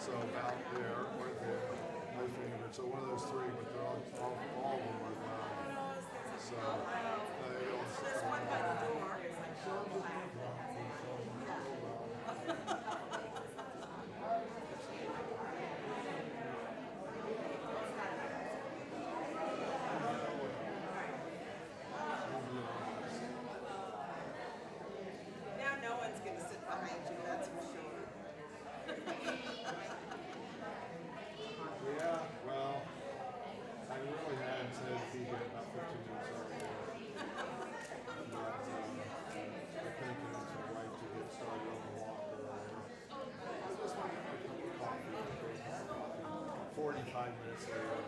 So about there or there, my favorite. So one of those three, but they're all of them are brown. So There's one by the door. It's like now no one's going to sit behind you, that's for sure. yeah, well, I really had said he get about 15 minutes earlier. But I couldn't convince my wife to get started on the walk earlier. I just went to get my cup of coffee. 45 minutes later.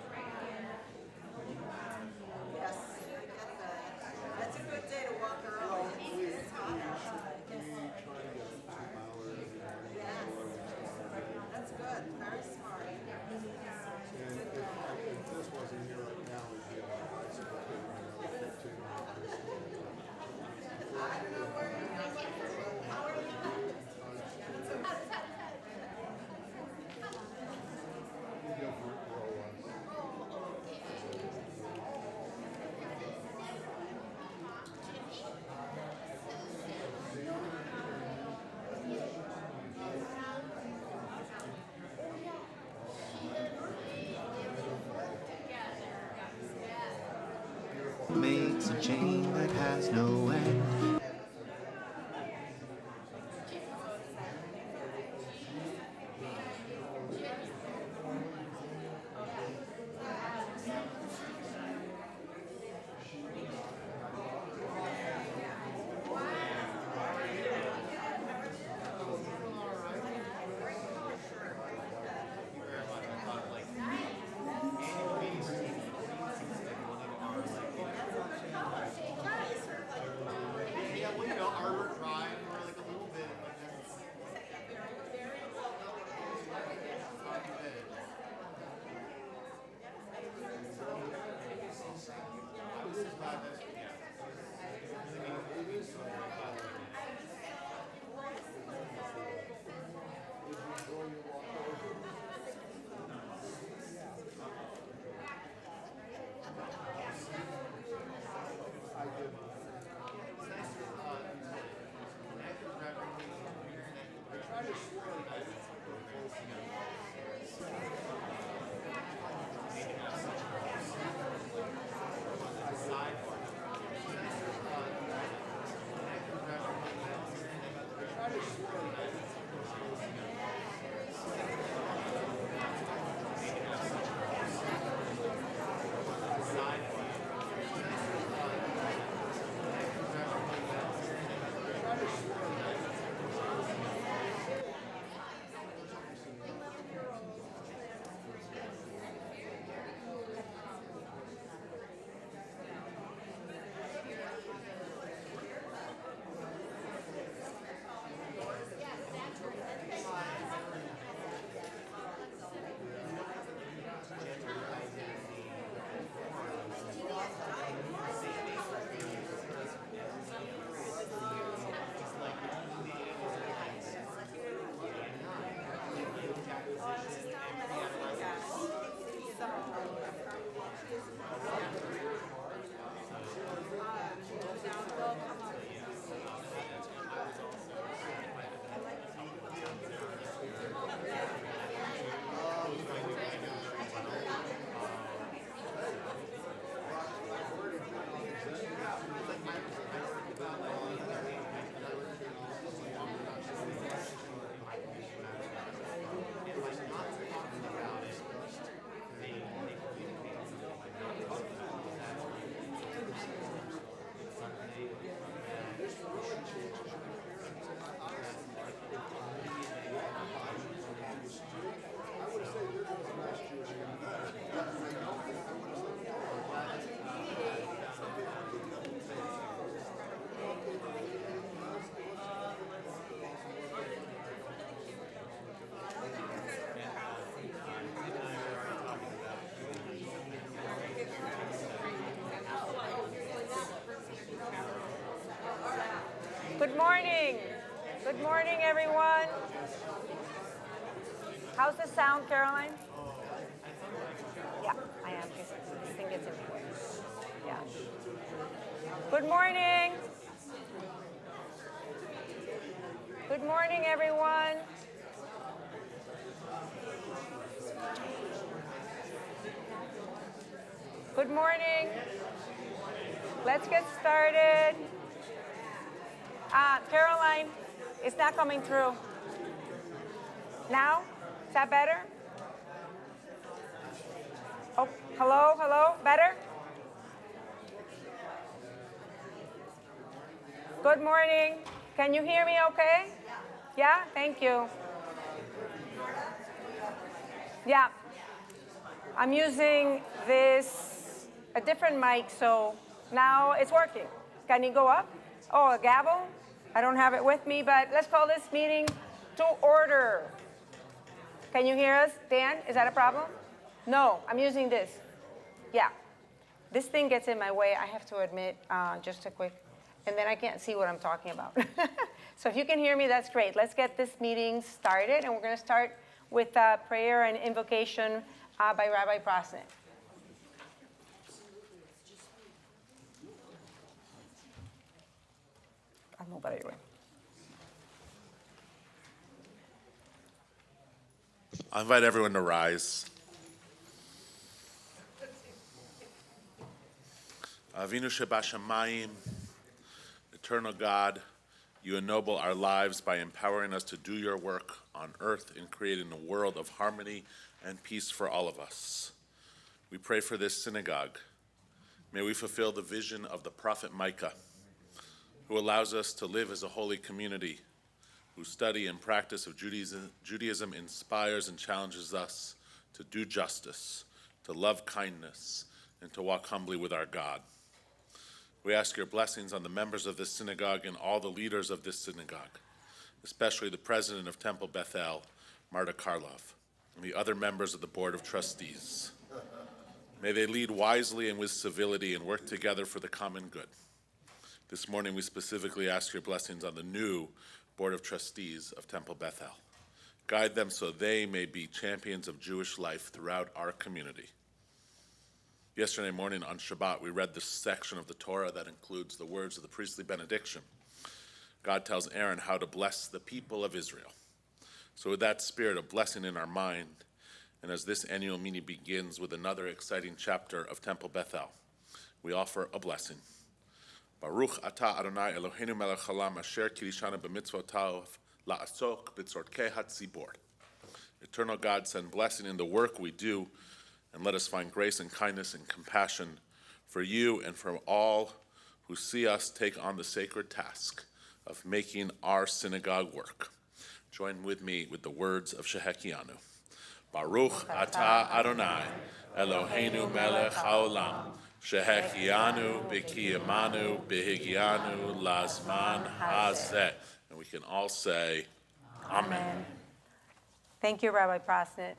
Yes, I get that. That's a good day to walk early. It's hot outside. We try to get 2 hours every morning. Yes. That's good. Very smart. And if this wasn't here right now, we'd be on a bicycle for another 15 minutes. I don't know where you're going. How are you? You go for it, roll once. Makes a chain that has no end. Good morning. Good morning, everyone. How's How's the sound, Caroline? Yeah, I am. This thing gets in the way. Yeah. Good morning. Good morning, everyone. Good morning. Let's get started. Caroline, it's not coming through. Now? Is that better? Oh, hello, hello, better? Good morning. Can you hear me okay? Yeah, thank you. Yeah. I'm using a different mic, so now it's working. Can you go up? Oh, a gavel? I don't have it with me, but let's call this meeting to order. Can you hear us, Dan? Is that a problem? No, I'm using this. Yeah. This thing gets in my way, I have to admit, just a quick, and then I can't see what I'm talking about. So if you can hear me, that's great. Let's get this meeting started, and we're going to start with prayer and invocation by Rabbi Prosnit. I'll move out of your way. I invite everyone to rise. Avinu Shebashamayim, eternal God, you ennoble our lives by empowering us to do your work on earth in creating a world of harmony and peace for all of us. We pray for this synagogue. May we fulfill the vision of the prophet Micah, who allows us to live as a holy community, whose study and practice of Judaism inspires and challenges us to do justice, to love kindness, and to walk humbly with our God. We ask your blessings on the members of this synagogue and all the leaders of this synagogue, especially the president of Temple Bethel, Marta Karlov, and the other members of the Board of Trustees. May they lead wisely and with civility and work together for the common good. This morning, we specifically ask your blessings on the new Board of Trustees of Temple Bethel. Guide them so they may be champions of Jewish life throughout our community. Yesterday morning on Shabbat, we read the section of the Torah that includes the words of the priestly benediction. God tells Aaron how to bless the people of Israel. So with that spirit of blessing in our mind, and as this annual meeting begins with another exciting chapter of Temple Bethel, we offer a blessing. Baruch atah Adonai Eloheinu melech haolam asher kirishanu b'mitzvotav la'asok b'tzorkei hatzibor. Eternal God, send blessing in the work we do, and let us find grace and kindness and compassion for you and for all who see us take on the sacred task of making our synagogue work. Join with me with the words of Shehekianu. Baruch atah Adonai Eloheinu melech haolam Shehekianu b'kiyamanu b'higianu lazman hazeh. And we can all say, Amen. Thank you, Rabbi Prosnit.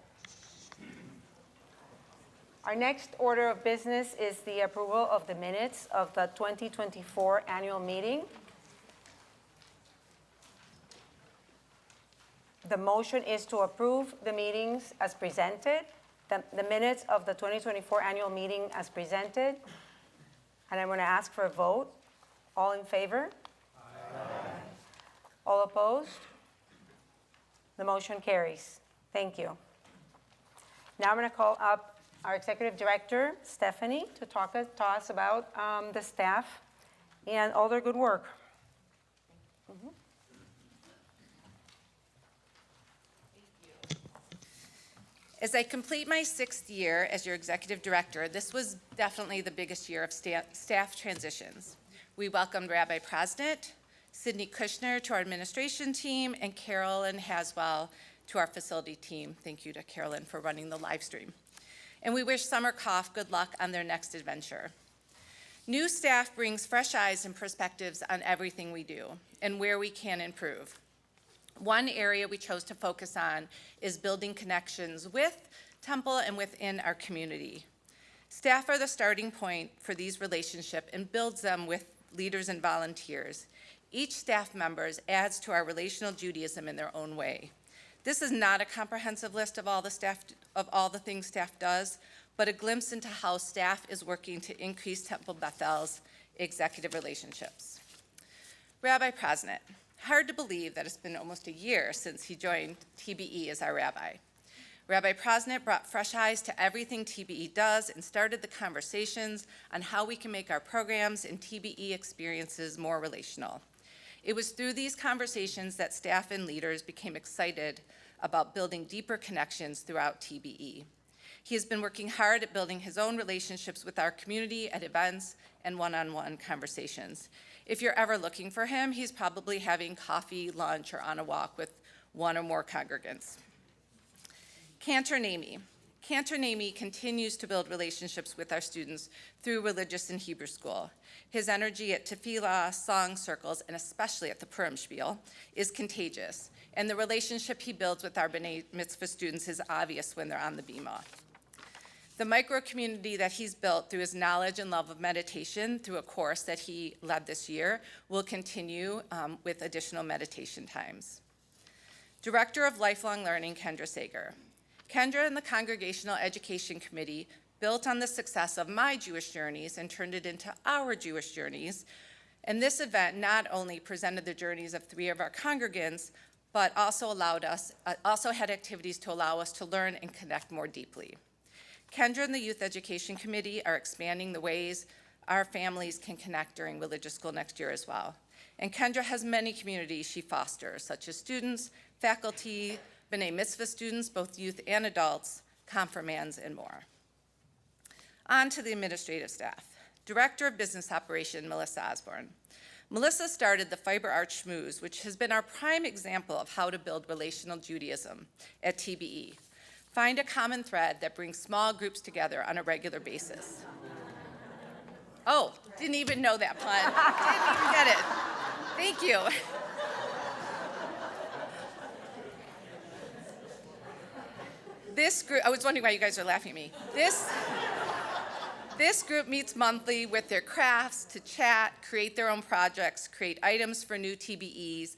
Our next order of business is the approval of the minutes of the 2024 annual meeting. The motion is to approve the meetings as presented, the minutes of the 2024 annual meeting as presented. And I'm going to ask for a vote. All in favor? Aye. All opposed? The motion carries. Thank you. Now I'm going to call up our Executive Director, Stephanie, to talk to us about the staff and all their good work. Mm-hmm. As I complete my 6th year as your executive director, this was definitely the biggest year of staff transitions. We welcomed Rabbi Prosnit, Sydney Kushner to our administration team, and Carolyn Haswell to our facility team. Thank you to Carolyn for running the live stream. And we wish Summer Koff good luck on their next adventure. New staff brings fresh eyes and perspectives on everything we do and where we can improve. One area we chose to focus on is building connections with Temple and within our community. Staff are the starting point for these relationships and builds them with leaders and volunteers. Each staff member adds to our relational Judaism in their own way. This is not a comprehensive list of all the things staff does, but a glimpse into how staff is working to increase Temple Bethel's executive relationships. Rabbi Prosnett. Hard to believe that it's been almost a year since he joined TBE as our rabbi. Rabbi Prosnett brought fresh eyes to everything TBE does and started the conversations on how we can make our programs and TBE experiences more relational. It was through these conversations that staff and leaders became excited about building deeper connections throughout TBE. He has been working hard at building his own relationships with our community at events and one-on-one conversations. If you're ever looking for him, he's probably having coffee, lunch, or on a walk with one or more congregants. Cantor Nami. Cantor Nami continues to build relationships with our students through religious and Hebrew school. His energy at tefillah, song circles, and especially at the Purim Spiel is contagious, and the relationship he builds with our B'nai Mitzvah students is obvious when they're on the bima. The micro-community that he's built through his knowledge and love of meditation through a course that he led this year will continue with additional meditation times. Director of Lifelong Learning, Kendra Sager. Kendra and the Congregational Education Committee built on the success of my Jewish journeys and turned it into our Jewish journeys. And this event not only presented the journeys of 3 of our congregants, but also had activities to allow us to learn and connect more deeply. Kendra and the Youth Education Committee are expanding the ways our families can connect during religious school next year as well. And Kendra has many communities she fosters, such as students, faculty, B'nai Mitzvah students, both youth and adults, confirmands, and more. On to the administrative staff. Director of Business Operation, Melissa Osborne. Melissa started the Fiber Art Schmooze, which has been our prime example of how to build relational Judaism at TBE. Find a common thread that brings small groups together on a regular basis. Oh, didn't even know that pun. Didn't even get it. Thank you. This group, I was wondering why you guys are laughing at me. This group meets monthly with their crafts to chat, create their own projects, create items for new TBEs,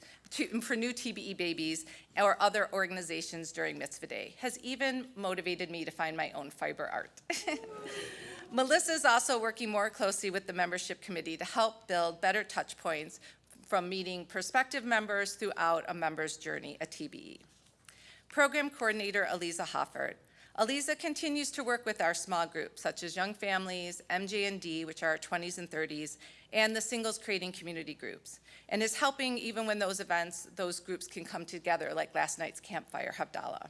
for new TBE babies, or other organizations during Mitzvah Day. Has even motivated me to find my own fiber art. Melissa is also working more closely with the membership committee to help build better touch points from meeting prospective members throughout a member's journey at TBE. Program coordinator, Aliza Hoffert. Aliza continues to work with our small groups, such as Young Families, MJ&D, which are our 20s and 30s, and the Singles Creating Community groups, and is helping even when those groups can come together, like last night's Campfire Havdalah.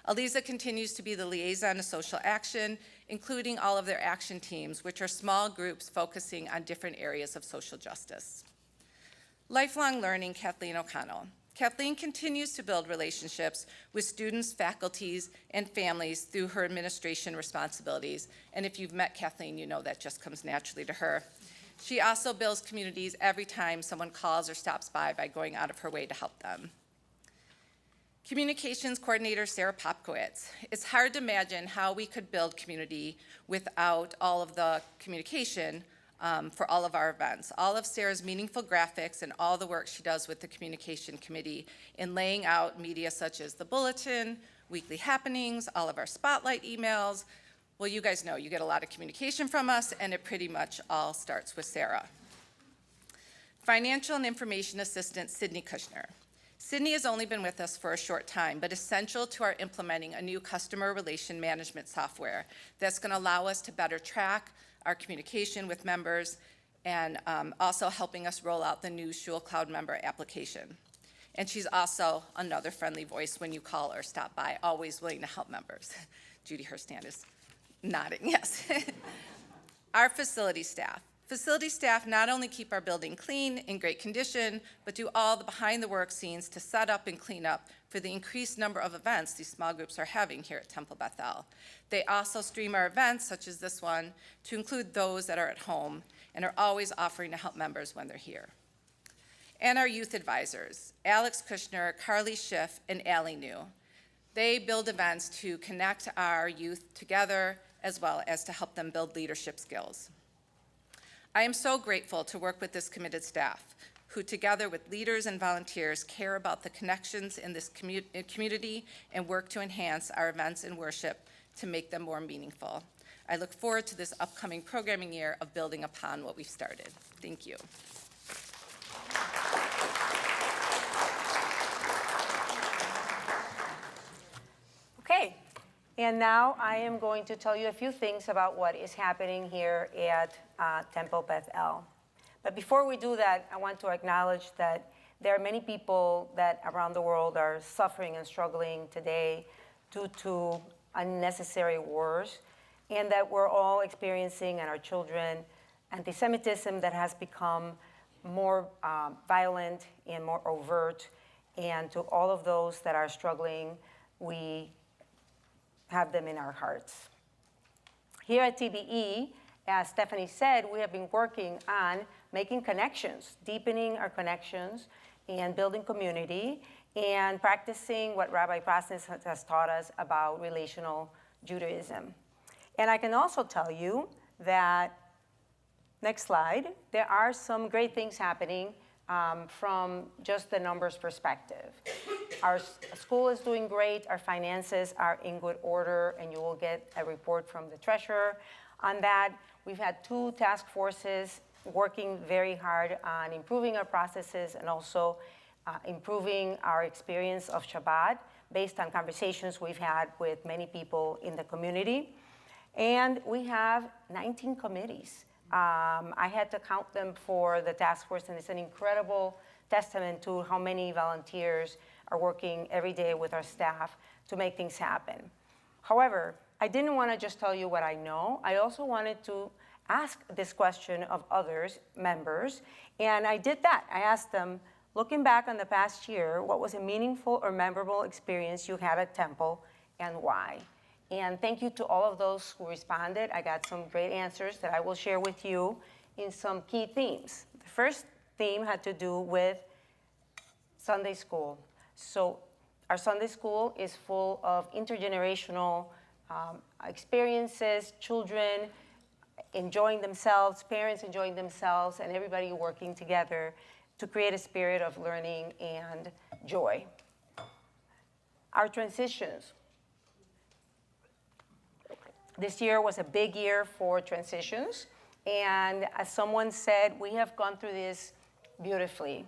Aliza continues to be the liaison to social action, including all of their action teams, which are small groups focusing on different areas of social justice. Lifelong Learning, Kathleen O'Connell. Kathleen continues to build relationships with students, faculties, and families through her administration responsibilities. And if you've met Kathleen, you know that just comes naturally to her. She also builds communities every time someone calls or stops by going out of her way to help them. Communications coordinator, Sarah Popkowitz. It's hard to imagine how we could build community without all of the communication for all of our events. All of Sarah's meaningful graphics and all the work she does with the communication committee in laying out media such as the bulletin, weekly happenings, all of our spotlight emails. Well, you guys know you get a lot of communication from us, and it pretty much all starts with Sarah. Financial and information assistant, Sydney Kushner. Sydney has only been with us for a short time, but essential to our implementing a new customer relation management software that's going to allow us to better track our communication with members, and also helping us roll out the new Shul Cloud member application. And she's also another friendly voice when you call or stop by, always willing to help members. Judy Herstand is nodding, yes. Our facility staff. Facility staff not only keep our building clean, in great condition, but do all the behind-the-work scenes to set up and clean up for the increased number of events these small groups are having here at Temple Bethel. They also stream our events, such as this one, to include those that are at home, and are always offering to help members when they're here. And our youth advisors, Alex Kushner, Carly Schiff, and Allie New. They build events to connect our youth together, as well as to help them build leadership skills. I am so grateful to work with this committed staff. who together with leaders and volunteers care about the connections in this community and work to enhance our events and worship to make them more meaningful. I look forward to this upcoming programming year of building upon what we've started. Thank you. Okay, and now I am going to tell you a few things about what is happening here at Temple Beth El. But before we do that, I want to acknowledge that there are many people that around the world are suffering and struggling today due to unnecessary wars, and that we're all experiencing, and our children, anti-Semitism that has become more violent and more overt. And to all of those that are struggling, we have them in our hearts. Here at TBE, as Stephanie said, we have been working on making connections, deepening our connections, and building community, and practicing what Rabbi Prasnitz has taught us about relational Judaism. And I can also tell you that, next slide, there are some great things happening from just the numbers perspective. Our school is doing great, our finances are in good order, and you will get a report from the treasurer on that. We've had 2 task forces working very hard on improving our processes and also improving our experience of Shabbat based on conversations we've had with many people in the community. And we have 19 committees. I had to count them for the task force, and it's an incredible testament to how many volunteers are working every day with our staff to make things happen. However, I didn't want to just tell you what I know. I also wanted to ask this question of others, members, and I did that. I asked them, looking back on the past year, what was a meaningful or memorable experience you had at Temple and why? And thank you to all of those who responded. I got some great answers that I will share with you in some key themes. The first theme had to do with Sunday school. So our Sunday school is full of intergenerational experiences, children enjoying themselves, parents enjoying themselves, and everybody working together to create a spirit of learning and joy. Our transitions. This year was a big year for transitions, and as someone said, we have gone through this beautifully.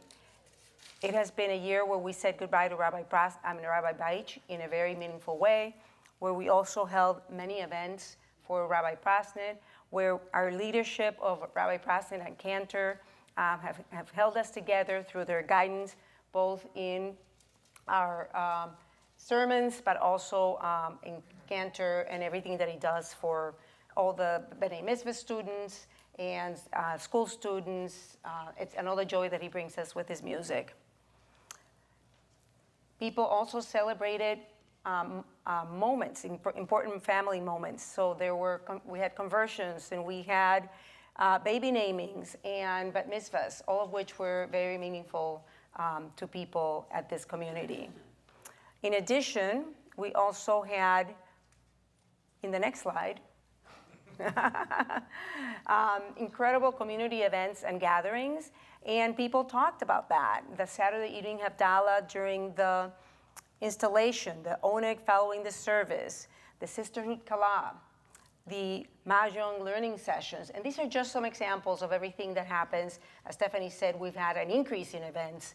It has been a year where we said goodbye to Rabbi Baich in a very meaningful way, where we also held many events for Rabbi Prasnit, where our leadership of Rabbi Prasnit and Cantor have held us together through their guidance, both in our sermons, but also in Cantor and everything that he does for all the B'nai Mitzvah students and school students. It's another joy that he brings us with his music. People also celebrated moments, important family moments. So we had conversions, and we had baby namings and bat mitzvahs, all of which were very meaningful to people at this community. In addition, we also had, in the next slide, incredible community events and gatherings, and people talked about that. The Saturday evening Havdalah during the installation, the Oneg following the service, the Sisterhood Kala, the Mahjong learning sessions, and these are just some examples of everything that happens. As Stephanie said, we've had an increase in events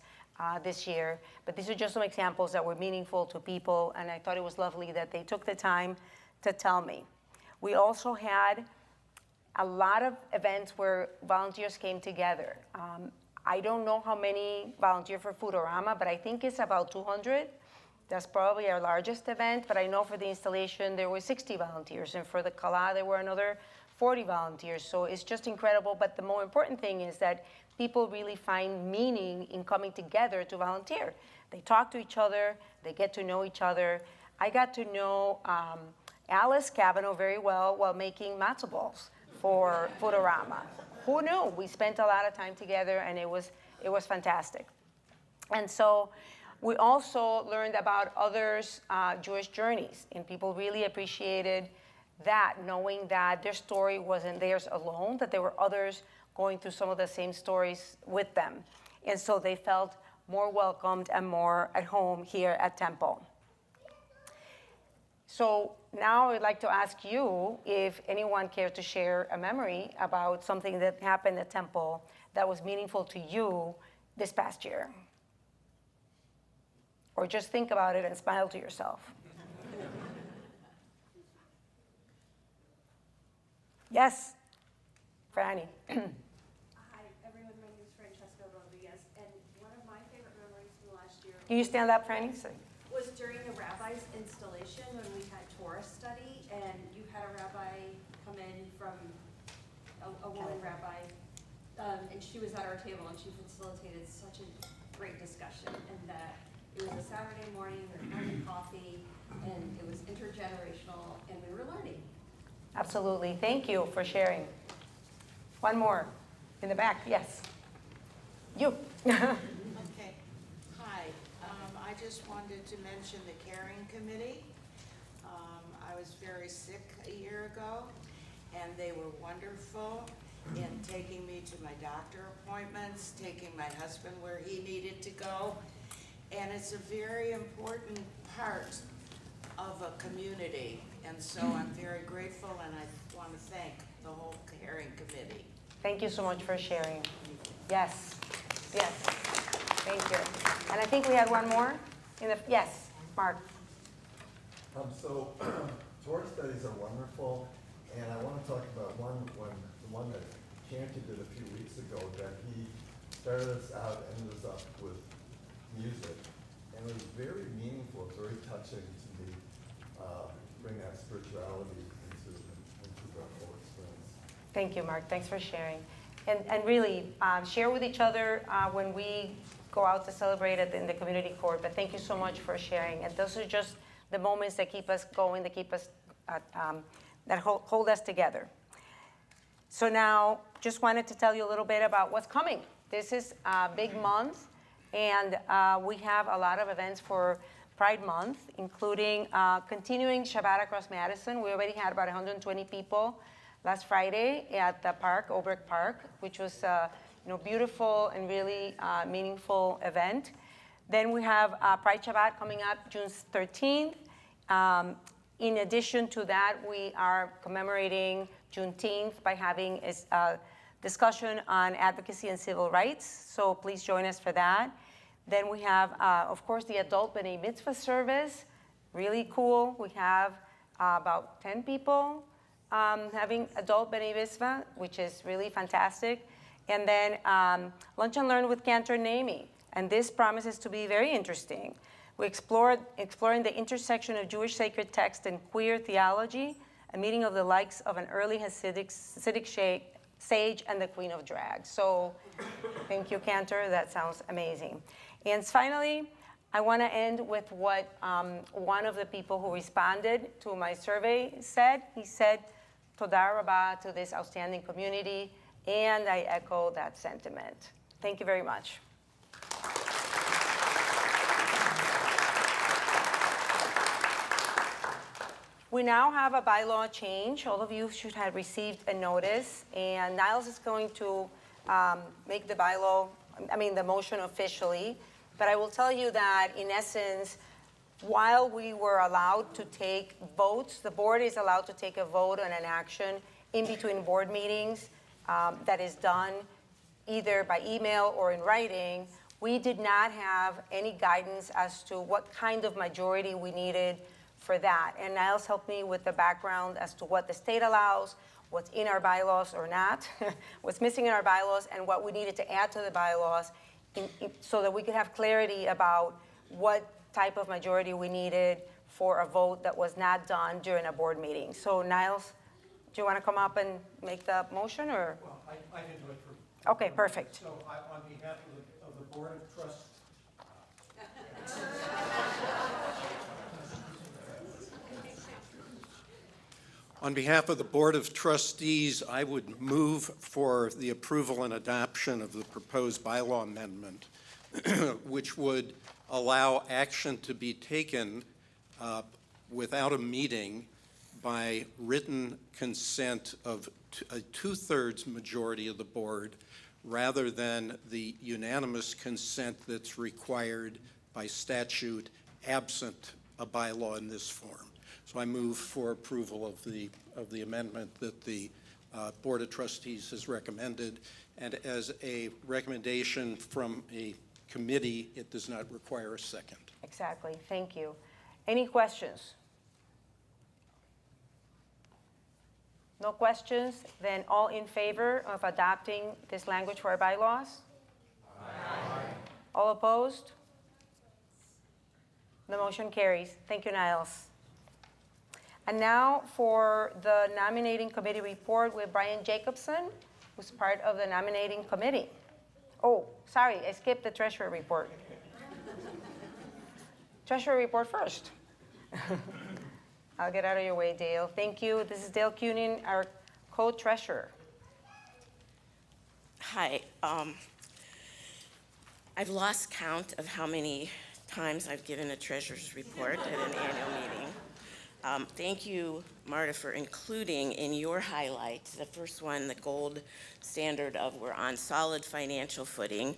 this year, but these are just some examples that were meaningful to people, and I thought it was lovely that they took the time to tell me. We also had a lot of events where volunteers came together. I don't know how many volunteer for Foodorama, but I think it's about 200. That's probably our largest event, but I know for the installation there were 60 volunteers, and for the Kala there were another 40 volunteers. So it's just incredible, but the more important thing is that people really find meaning in coming together to volunteer. They talk to each other, they get to know each other. I got to know Alice Cavanaugh very well while making matzo balls for Foodorama. Who knew? We spent a lot of time together, and it was fantastic. And so we also learned about others' Jewish journeys, and people really appreciated that, knowing that their story wasn't theirs alone, that there were others going through some of the same stories with them. and so they felt more welcomed and more at home here at Temple. So now I'd like to ask you if anyone cared to share a memory about something that happened at Temple that was meaningful to you this past year. Or just think about it and smile to yourself. Yes, Franny. Hi, everyone. My name is Francesca Rodriguez, and one of my favorite memories from last year Can you stand up, Franny? was during the rabbi's installation when we had Torah study, and you had a rabbi come in from a woman rabbi, and she was at our table, and she facilitated such a great discussion, and that it was a Saturday morning, we were having coffee, and it was intergenerational, and we were learning. Absolutely. Thank you for sharing. One more in the back. Yes. You. Okay. Hi. I just wanted to mention the caring committee. I was very sick a year ago, and they were wonderful in taking me to my doctor appointments, taking my husband where he needed to go. And it's a very important part of a community. And so I'm very grateful, and I want to thank the whole caring committee. Thank you so much for sharing. Yes. Yes. Thank you. And I think we had one more in the, yes, Mark. So Torah studies are wonderful, and I want to talk about the one that Chanty did a few weeks ago, that he started us out and ended us up with music. And it was very meaningful, very touching to me, bring that spirituality into the whole experience. Thank you, Mark. Thanks for sharing. And really, share with each other when we go out to celebrate it in the community court. But thank you so much for sharing. And those are just the moments that keep us going, that keep us, that hold us together. So now, just wanted to tell you a little bit about what's coming. This is a big month, and we have a lot of events for Pride Month, including continuing Shabbat across Madison. We already had about 120 people last Friday at the park, Obrick Park, which was a beautiful and really meaningful event. Then we have Pride Shabbat coming up June 13th. In addition to that, we are commemorating Juneteenth by having a discussion on advocacy and civil rights. So please join us for that. Then we have, of course, the adult B'nai Mitzvah service, really cool. We have about 10 people having adult B'nai Mitzvah, which is really fantastic. And then Lunch and Learn with Cantor and Amy. And this promises to be very interesting. We exploring the intersection of Jewish sacred text and queer theology, a meeting of the likes of an early Hasidic sage and the queen of drag. So thank you, Cantor. That sounds amazing. And finally, I want to end with what one of the people who responded to my survey said. He said, Toda Rabah to this outstanding community, and I echo that sentiment. Thank you very much. We now have a bylaw change. All of you should have received a notice, and Niles is going to make the motion officially. But I will tell you that, in essence, while we were allowed to take votes, the board is allowed to take a vote on an action in between board meetings that is done either by email or in writing. We did not have any guidance as to what kind of majority we needed for that. And Niles helped me with the background as to what the state allows, what's in our bylaws or not, what's missing in our bylaws, and what we needed to add to the bylaws so that we could have clarity about what type of majority we needed for a vote that was not done during a board meeting. So Niles, do you want to come up and make the motion, or? Well, I can do it for. Okay, perfect. So on behalf of the Board of Trustees. On behalf of the Board of Trustees, I would move for the approval and adoption of the proposed bylaw amendment, which would allow action to be taken without a meeting by written consent of a two-thirds majority of the board, rather than the unanimous consent that's required by statute absent a bylaw in this form. So I move for approval of the amendment that the Board of Trustees has recommended. And as a recommendation from a committee, it does not require a second. Exactly. Thank you. Any questions? No questions? Then all in favor of adopting this language for our bylaws? Aye. All opposed? The motion carries. Thank you, Niles. And now for the nominating committee report with Brian Jacobson, who's part of the nominating committee. Oh, sorry, I skipped the treasurer report. Treasurer report first. I'll get out of your way, Dale. Thank you. This is Dale Cunin, our co-treasurer. Hi. I've lost count of how many times I've given a treasurer's report at an annual meeting. Thank you, Marta, for including in your highlights, the first one, the gold standard of we're on solid financial footing,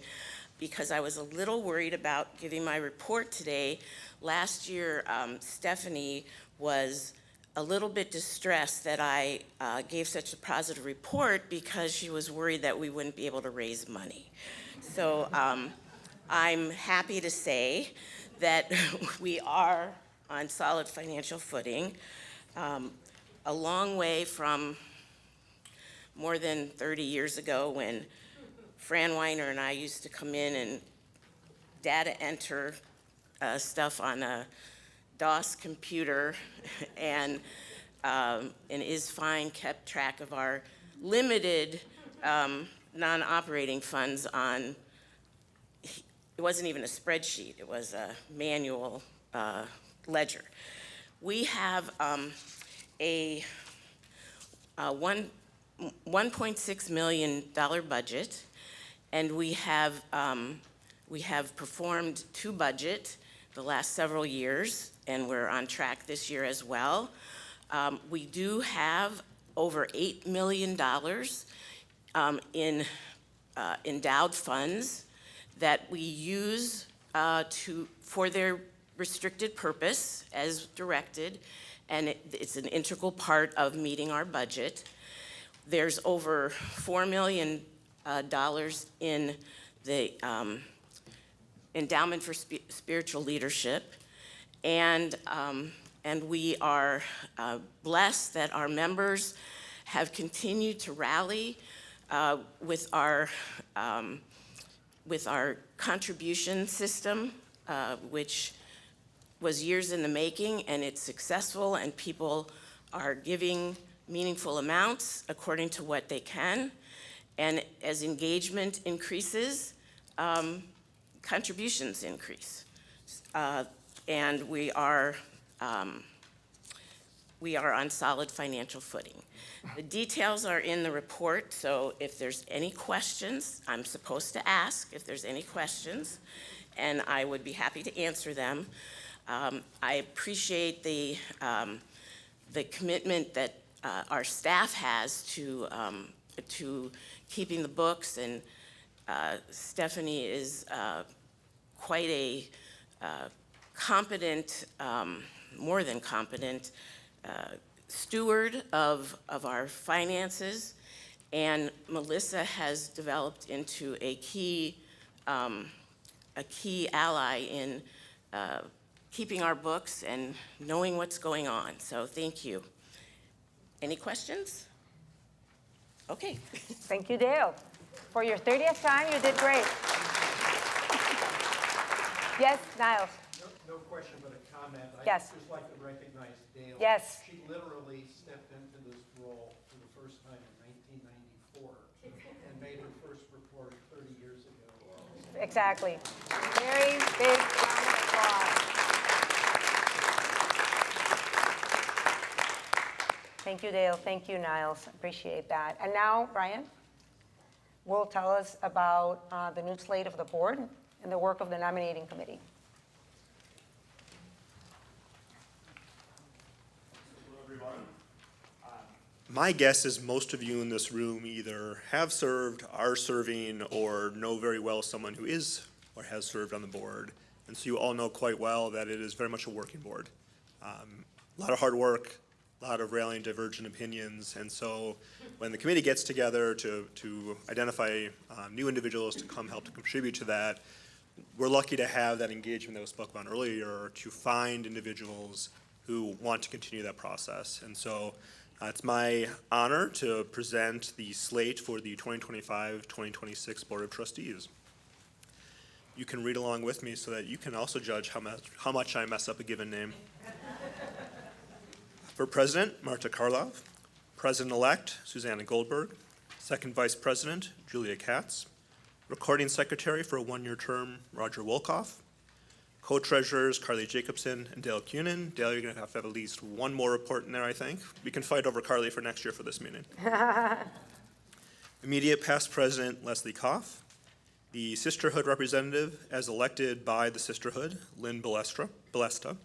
because I was a little worried about giving my report today. Last year, Stephanie was a little bit distressed that I gave such a positive report because she was worried that we wouldn't be able to raise money. So I'm happy to say that we are on solid financial footing, a long way from more than 30 years ago when Fran Weiner and I used to come in and data enter stuff on a DOS computer, and Isfine kept track of our limited non-operating funds on, it wasn't even a spreadsheet, it was a manual ledger. We have a $1.6 million budget, and we have performed to budget the last several years, and we're on track this year as well. We do have over $8 million in endowed funds that we use for their restricted purpose as directed, and it's an integral part of meeting our budget. There's over $4 million in the Endowment for Spiritual Leadership, and we are blessed that our members have continued to rally with our contribution system, which was years in the making, and it's successful, and people are giving meaningful amounts according to what they can. And as engagement increases, contributions increase. And we are on solid financial footing. The details are in the report, so if there's any questions, I'm supposed to ask if there's any questions, and I would be happy to answer them. I appreciate the commitment that our staff has to keeping the books, and Stephanie is quite a competent, more than competent, steward of our finances, and Melissa has developed into a key ally in keeping our books and knowing what's going on. So thank you. Any questions? Okay. Thank you, Dale. For your 30th time, you did great. Yes, Niles. No question, but a comment. Yes. I'd just like to recognize Dale. Yes. She literally stepped into this role for the first time in 1994 and made her first report 30 years ago. Exactly. Very big round of applause. Thank you, Dale. Thank you, Niles. Appreciate that. And now, Brian will tell us about the new slate of the board and the work of the nominating committee. My guess is most of you in this room either have served, are serving, or know very well someone who is or has served on the board. And so you all know quite well that it is very much a working board. A lot of hard work, a lot of rallying divergent opinions. And so when the committee gets together to identify new individuals to come help to contribute to that, we're lucky to have that engagement that was spoke about earlier to find individuals who want to continue that process. And so it's my honor to present the slate for the 2025-2026 Board of Trustees. You can read along with me so that you can also judge how much I mess up a given name. For President, Marta Karlov. President-elect, Susanna Goldberg. Second Vice President, Julia Katz. Recording Secretary for a one-year term, Roger Wolkoff. Co-treasurers, Carly Jacobson and Dale Cunin. Dale, you're going to have at least one more report in there, I think. We can fight over Carly for next year for this meeting. Immediate past president, Leslie Koff. The Sisterhood representative, as elected by the Sisterhood, Lynn Balesta.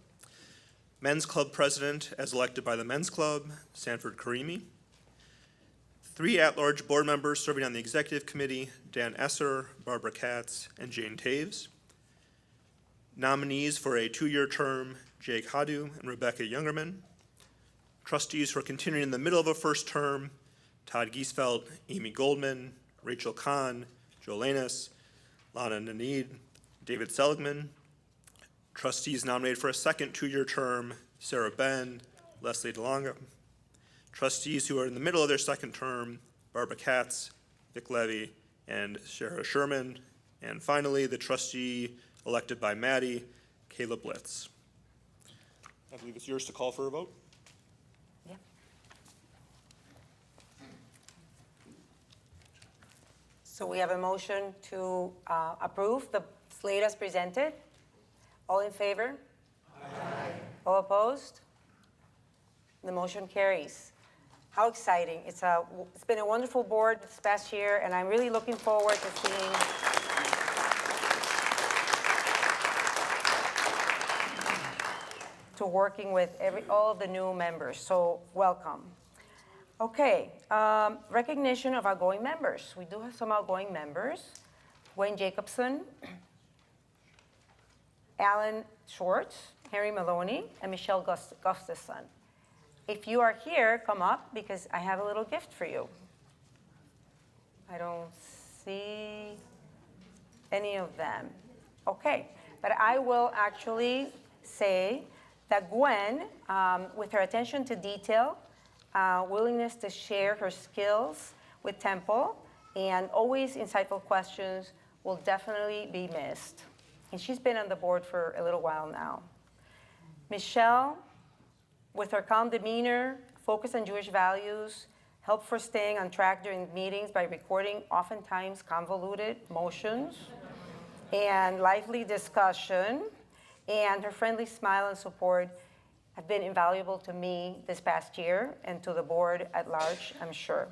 Men's Club president, as elected by the Men's Club, Sanford Karimi. 3 at-large board members serving on the executive committee, Dan Esser, Barbara Katz, and Jane Taves. Nominees for a 2-year term, Jake Hadu and Rebecca Youngerman. Trustees who are continuing in the middle of a first term, Todd Giesfeld, Amy Goldman, Rachel Kahn, Joe Lanus, Lana Nanid, David Seligman. Trustees nominated for a second 2-year term, Sarah Ben, Leslie DeLonga. Trustees who are in the middle of their second term, Barbara Katz, Vic Levy, and Shara Sherman. And finally, the trustee elected by Maddie, Kayla Blitz. I believe it's yours to call for a vote. Yeah. So we have a motion to approve the slate as presented. All in favor? Aye. All opposed? The motion carries. How exciting. It's been a wonderful board this past year, and I'm really looking forward to seeing working with all of the new members. So welcome. Okay, recognition of outgoing members. We do have some outgoing members. Wayne Jacobson, Alan Schwartz, Henry Maloney, and Michelle Gustafson. If you are here, come up because I have a little gift for you. I don't see any of them. Okay, but I will actually say that Gwen, with her attention to detail, willingness to share her skills with Temple, and always insightful questions will definitely be missed. And she's been on the board for a little while now. Michelle, with her calm demeanor, focus on Jewish values, help for staying on track during meetings by recording oftentimes convoluted motions, and lively discussion, and her friendly smile and support have been invaluable to me this past year and to the board at large, I'm sure.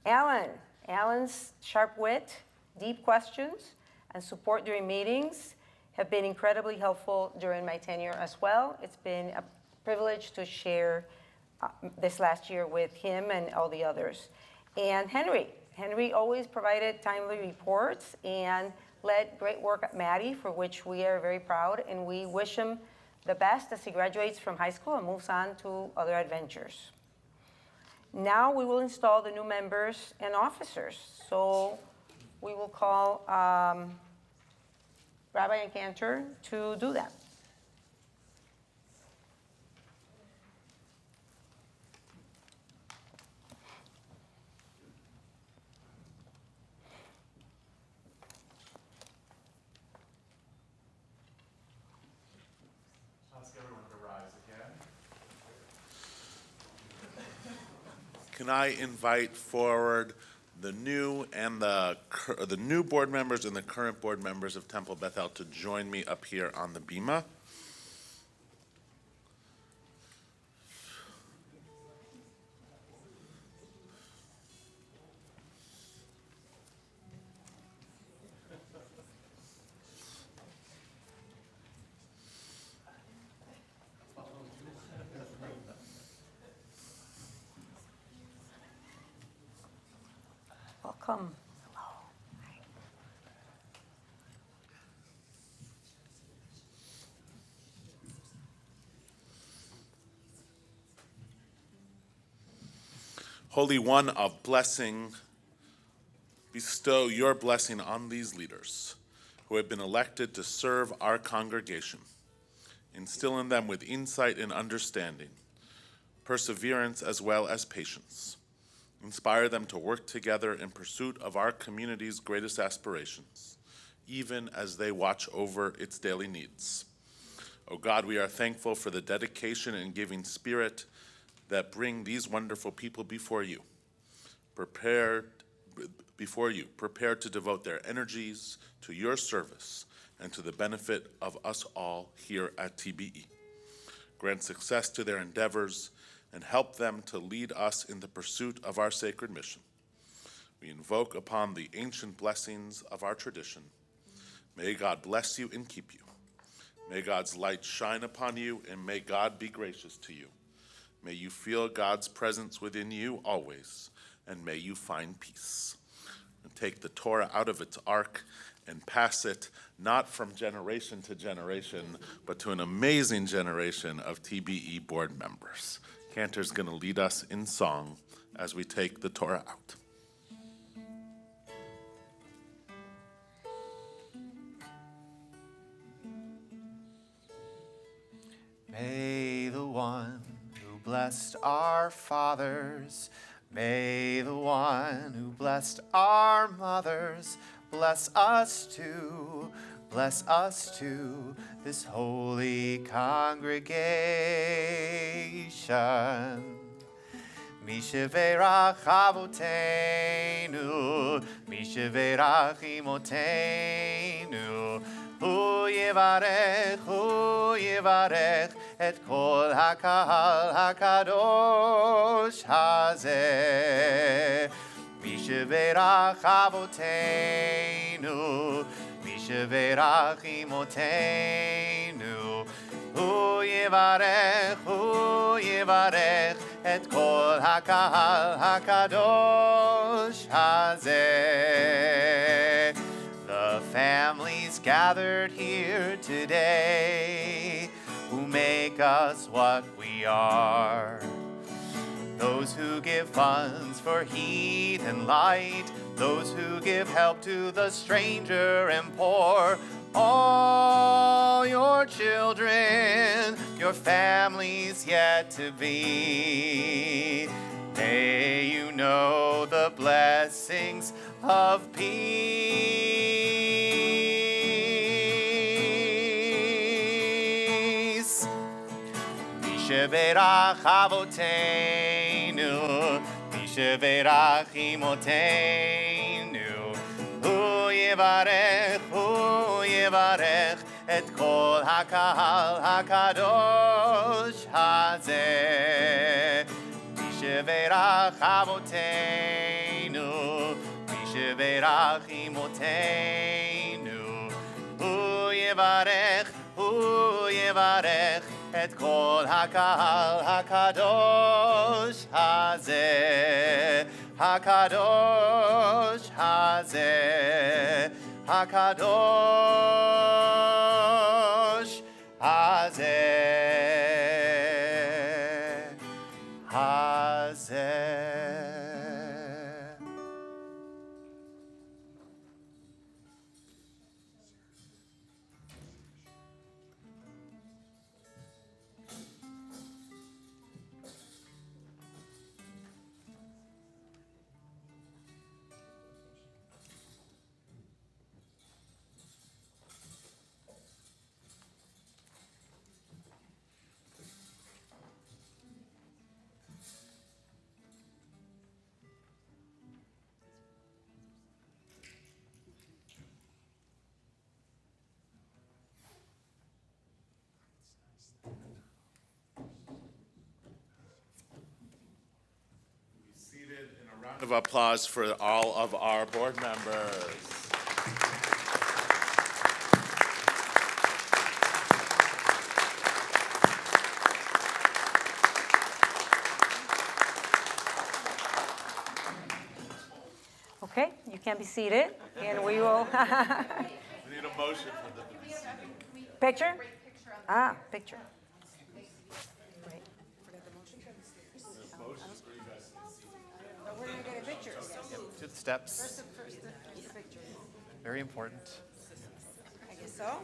Alan's sharp wit, deep questions, and support during meetings have been incredibly helpful during my tenure as well. It's been a privilege to share this last year with him and all the others. And Henry always provided timely reports and led great work at Maddie, for which we are very proud, and we wish him the best as he graduates from high school and moves on to other adventures. Now we will install the new members and officers. So we will call Rabbi and Cantor to do that. Can I invite forward the new board members and the current board members of Temple Bethel to join me up here on the bima? welcome. Holy One of blessing, bestow your blessing on these leaders who have been elected to serve our congregation. Instill in them with insight and understanding, perseverance as well as patience. Inspire them to work together in pursuit of our community's greatest aspirations, even as they watch over its daily needs. O God, we are thankful for the dedication and giving spirit that bring these wonderful people before you, prepared to devote their energies to your service and to the benefit of us all here at TBE. Grant success to their endeavors and help them to lead us in the pursuit of our sacred mission. We invoke upon the ancient blessings of our tradition. May God bless you and keep you. May God's light shine upon you, and may God be gracious to you. May you feel God's presence within you always, and may you find peace. And take the Torah out of its ark and pass it not from generation to generation, but to an amazing generation of TBE board members. Cantor's going to lead us in song as we take the Torah out. May the one who blessed our fathers, may the one who blessed our mothers, bless us too, this holy congregation. Misheverach avoteinu, Misheverach imotenu, hu yivarech et kol hakahal hakadosh hazeh. Misheverach avoteinu, Misheverach imotenu, hu yivarech et kol hakahal hakadosh hazeh. The families gathered here today who make us what we are. Those who give funds for heat and light, those who give help to the stranger and poor, all your children, your families yet to be. May you know the blessings of peace. Misheverach avoteinu, Misheverach imotenu, hu yivarech et kol hakahal hakadosh hazeh. Misheverach avoteinu, Misheverach imotenu, hu yivarech et kol hakahal hakadosh hazeh, hakadosh hazeh, hakadosh hazeh, hazeh. Round of applause for all of our board members. Okay, can be seated, and we will. We need a motion for the Picture? Ah, picture. Great. We're gonna get a picture. To the steps. Very important. I guess so.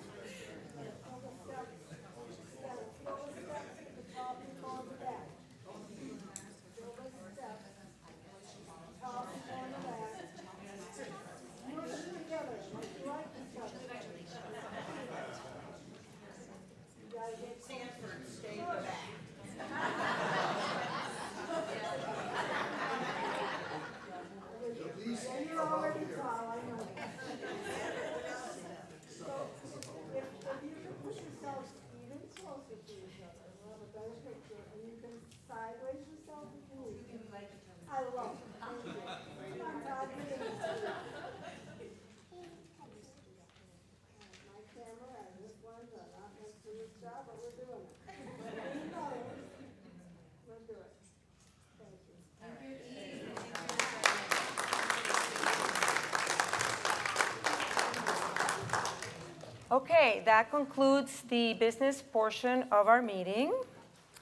Okay, that concludes the business portion of our meeting.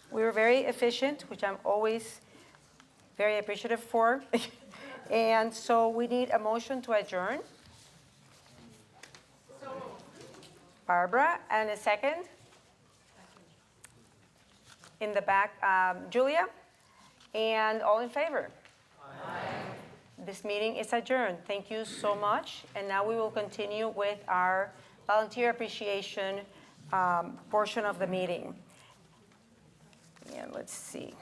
We were very efficient, which I'm always very appreciative for. And so we need a motion to adjourn. Barbara, and a second. In the back, Julia. And all in favor? Aye. This meeting is adjourned. Thank you so much. And now we will continue with our volunteer appreciation portion of the meeting. And let's see.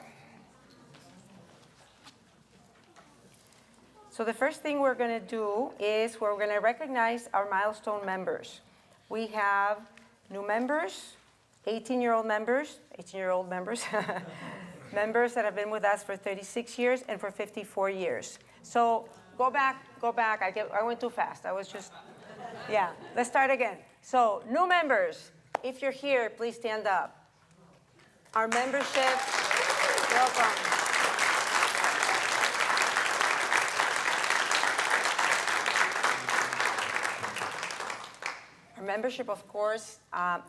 So the first thing we're going to do is we're going to recognize our milestone members. We have new members, 18-year-old members, members that have been with us for 36 years and for 54 years. So go back. I went too fast. I was just, yeah. Let's start again. So new members, if you're here, please stand up. Our membership, welcome. Our membership, of course,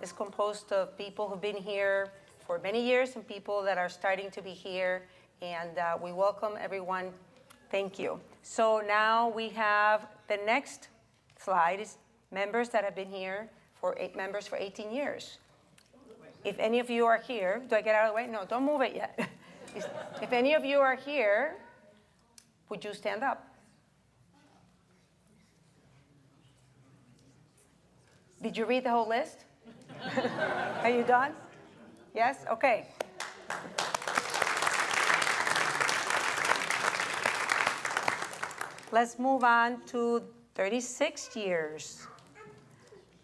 is composed of people who've been here for many years and people that are starting to be here, and we welcome everyone. Thank you. So now we have the next slide is members that have been here for 18 years. If any of you are here, do I get out of the way? No, don't move it yet. If any of you are here, would you stand up? Did you read the whole list? Are you done? Yes? Okay. Let's move on to 36 years.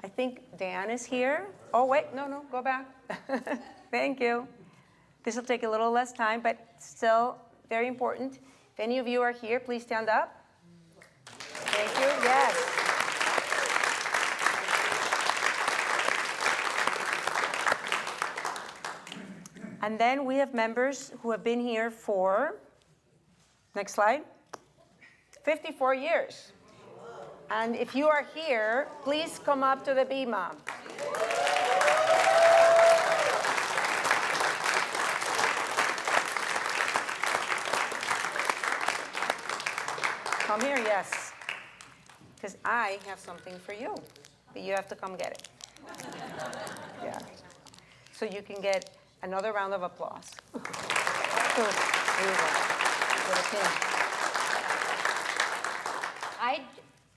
I think Dan is here. Oh, wait, no, go back. Thank you. This will take a little less time, but still very important. If any of you are here, please stand up. Thank you. Yes. And then we have members who have been here for, next slide, 54 years. And if you are here, please come up to the bima. Come here, yes. Because I have something for you, but you have to come get it. Yeah. So you can get another round of applause. Here you go.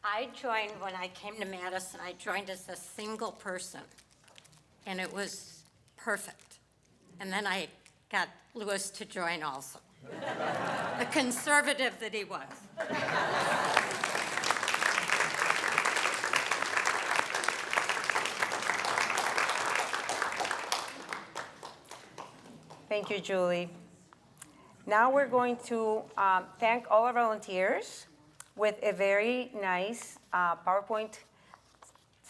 I joined when I came to Madison. I joined as a single person, and it was perfect. And then I got Louis to join also, the conservative that he was. Thank you, Julie. Now we're going to thank all our volunteers with a very nice PowerPoint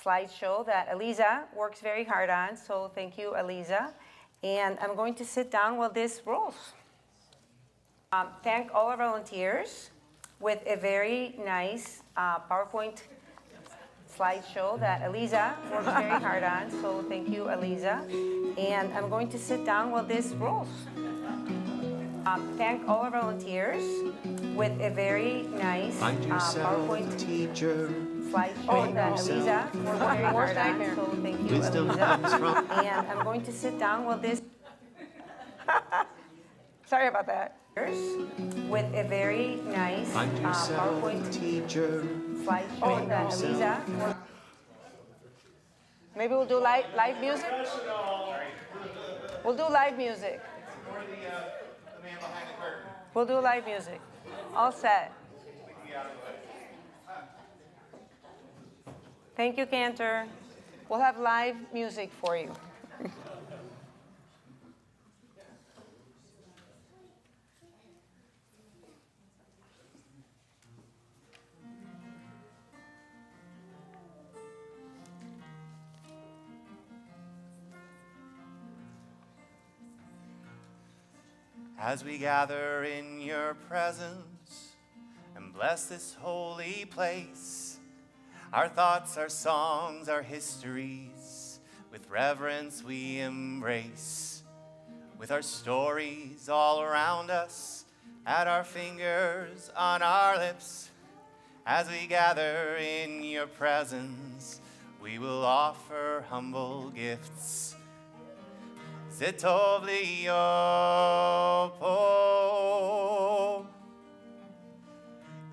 slideshow that Eliza works very hard on. So thank you, Eliza. And I'm going to sit down while this rolls. Thank all our volunteers with a very nice PowerPoint slideshow that Eliza works very hard on, so thank you, Eliza. And I'm going to sit down while this rolls. Thank all our volunteers with a very nice Find yourself PowerPoint a teacher. slideshow that Eliza worked very hard on, so thank you, Wisdom Eliza. comes from- And I'm going to sit down while this, sorry about that. With a very nice Find yourself a PowerPoint teacher. slideshow that Eliza worked. Maybe we'll do live music? We'll do live music. We'll do live music. All set. Thank you, Cantor. We'll have live music for you. As we gather in your presence and bless this holy place, our thoughts, our songs, our histories, with reverence we embrace. With our stories all around us, at our fingers, on our lips, as we gather in your presence, we will offer humble gifts. Zetov li'ot po,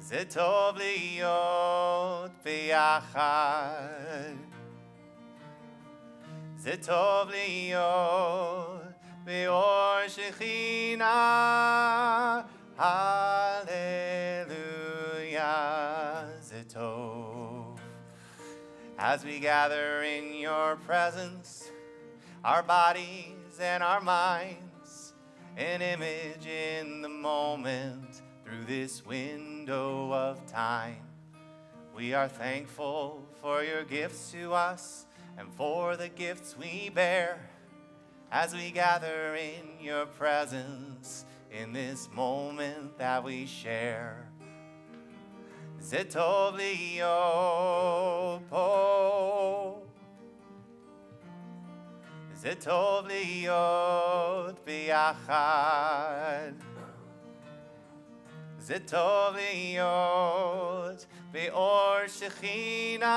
Zetov li'ot biachad, Zetov li'ot be'or Shechina, Hallelujah, Zetov. As we gather in your presence, our bodies and our minds, an image in the moment through this window of time. We are thankful for your gifts to us and for the gifts we bear as we gather in your presence in this moment that we share. Zetov li'ot po, Zetov li'ot biachad, Zetov li'ot be'or Shechina,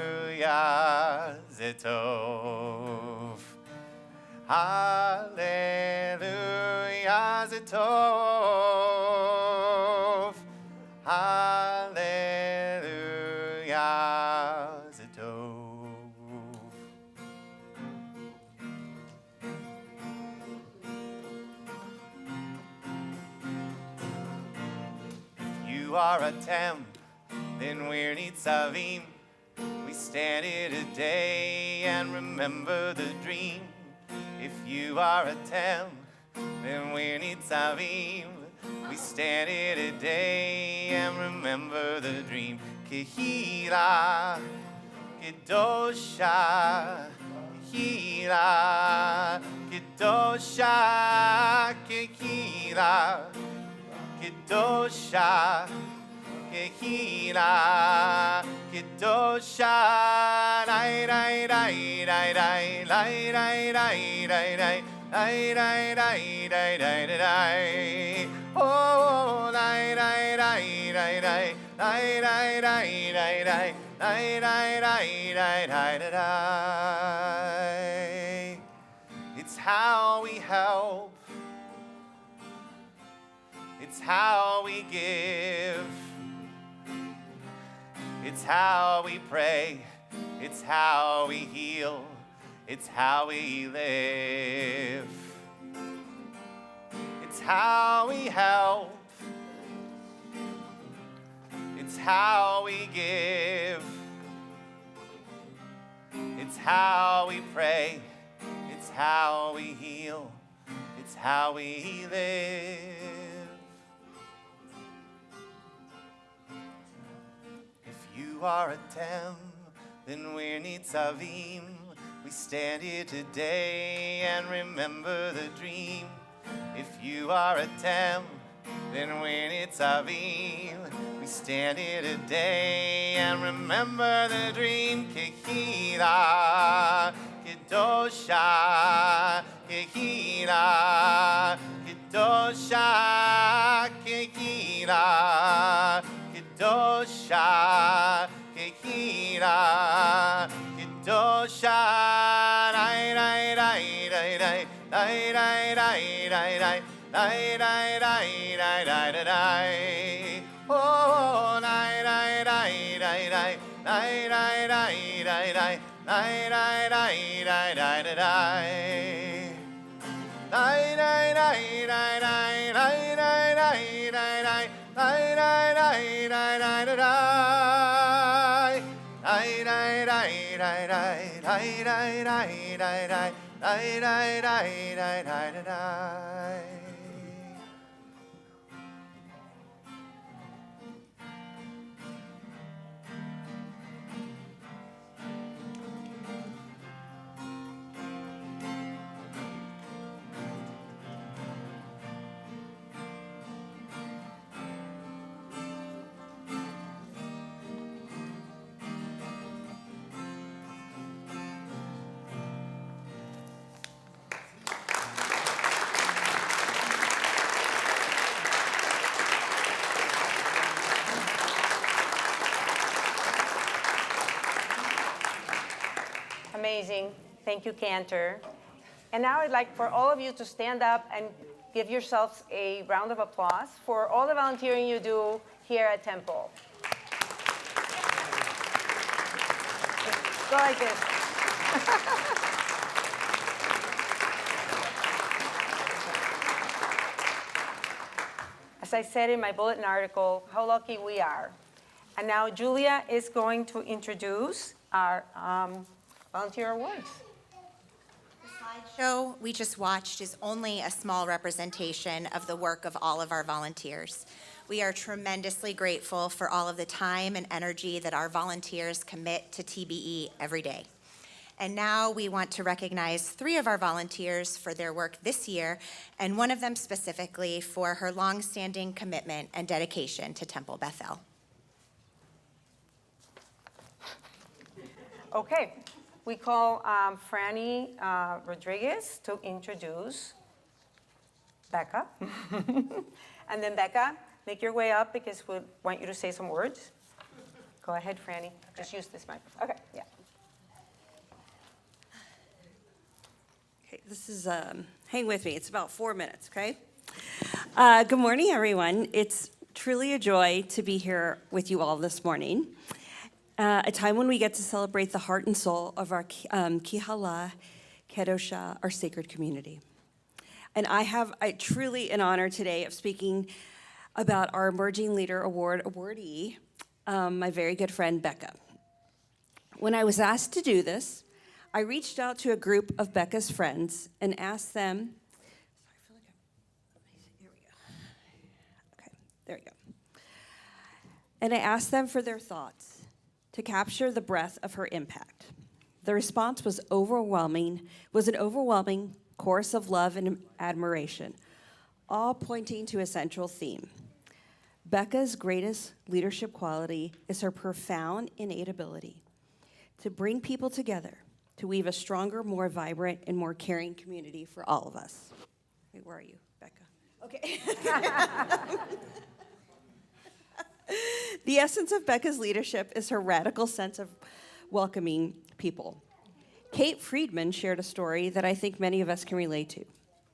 Hallelujah, Zetov, Hallelujah, Zetov, Hallelujah, Zetov. You are a temp, then we're nitzavim. We stand here today and remember the dream. If you are a temp, then we're nitzavim. We stand here today and remember the dream. Kehila, Kedosha, Kehila, Kedosha, Kehila, Kedosha, Kehila, Kedosha, Lai, Lai, Lai, Lai, Lai, Lai, Lai, Lai, Lai, Lai, Lai, Lai, Lai, Lai, Lai, Lai, oh, Lai, Lai, Lai, Lai, Lai, Lai, Lai, Lai, Lai, Lai, Lai, Lai, Lai, Lai, Lai, Lai. It's how we help. It's how we give. It's how we pray. It's how we heal. It's how we live. It's how we help. It's how we give. It's how we pray. It's how we heal. It's how we live. If you are a tem, then we're nitzavim. We stand here today and remember the dream. If you are a Tem, then when it's Aviv, we stand here today and remember the dream. Kehila, Kedosha, Kehila, Kedosha, Kehila, Kedosha, Kehila, Kedosha, Rai, Rai, Rai, Rai, Rai, Rai, Rai, Rai, Rai, Rai. Rai, rai, rai, rai, rai, rai, rai. Oh, rai, rai, rai, rai, rai. Rai, rai, rai, rai, rai. Rai, rai, rai, rai, rai, rai, rai. Rai, rai, rai, rai, rai. Rai, rai, rai, rai, rai. Rai, rai, rai, rai, rai, rai, rai. Rai, rai, rai, rai, rai. Rai, rai, rai, rai, rai. Rai, rai, rai, rai, rai, rai, rai. Amazing. Thank you, Cantor. And now I'd like for all of you to stand up and give yourselves a round of applause for all the volunteering you do here at Temple. Go like this. As I said in my bulletin article, how lucky we are. And now Julia is going to introduce our volunteer awards. The slideshow we just watched is only a small representation of the work of all of our volunteers. We are tremendously grateful for all of the time and energy that our volunteers commit to TBE every day. And now we want to recognize 3 of our volunteers for their work this year, and one of them specifically for her longstanding commitment and dedication to Temple Bethel. Okay. We call Franny Rodriguez to introduce Becca. And then Becca, make your way up because we want you to say some words. Go ahead, Franny. Just use this microphone. Okay, yeah. Okay, this is, hang with me. It's about 4 minutes, okay? Good morning, everyone. It's truly a joy to be here with you all this morning. A time when we get to celebrate the heart and soul of our Kihala Kedosha, our sacred community. And I have truly an honor today of speaking about our Emerging Leader Award awardee, my very good friend Becca. When I was asked to do this, I reached out to a group of Becca's friends and asked them, there we go. And I asked them for their thoughts to capture the breadth of her impact. The response was an overwhelming chorus of love and admiration, all pointing to a central theme. Becca's greatest leadership quality is her profound innate ability to bring people together, to weave a stronger, more vibrant, and more caring community for all of us. Wait, where are you, Becca? Okay. The essence of Becca's leadership is her radical sense of welcoming people. Kate Friedman shared a story that I think many of us can relate to.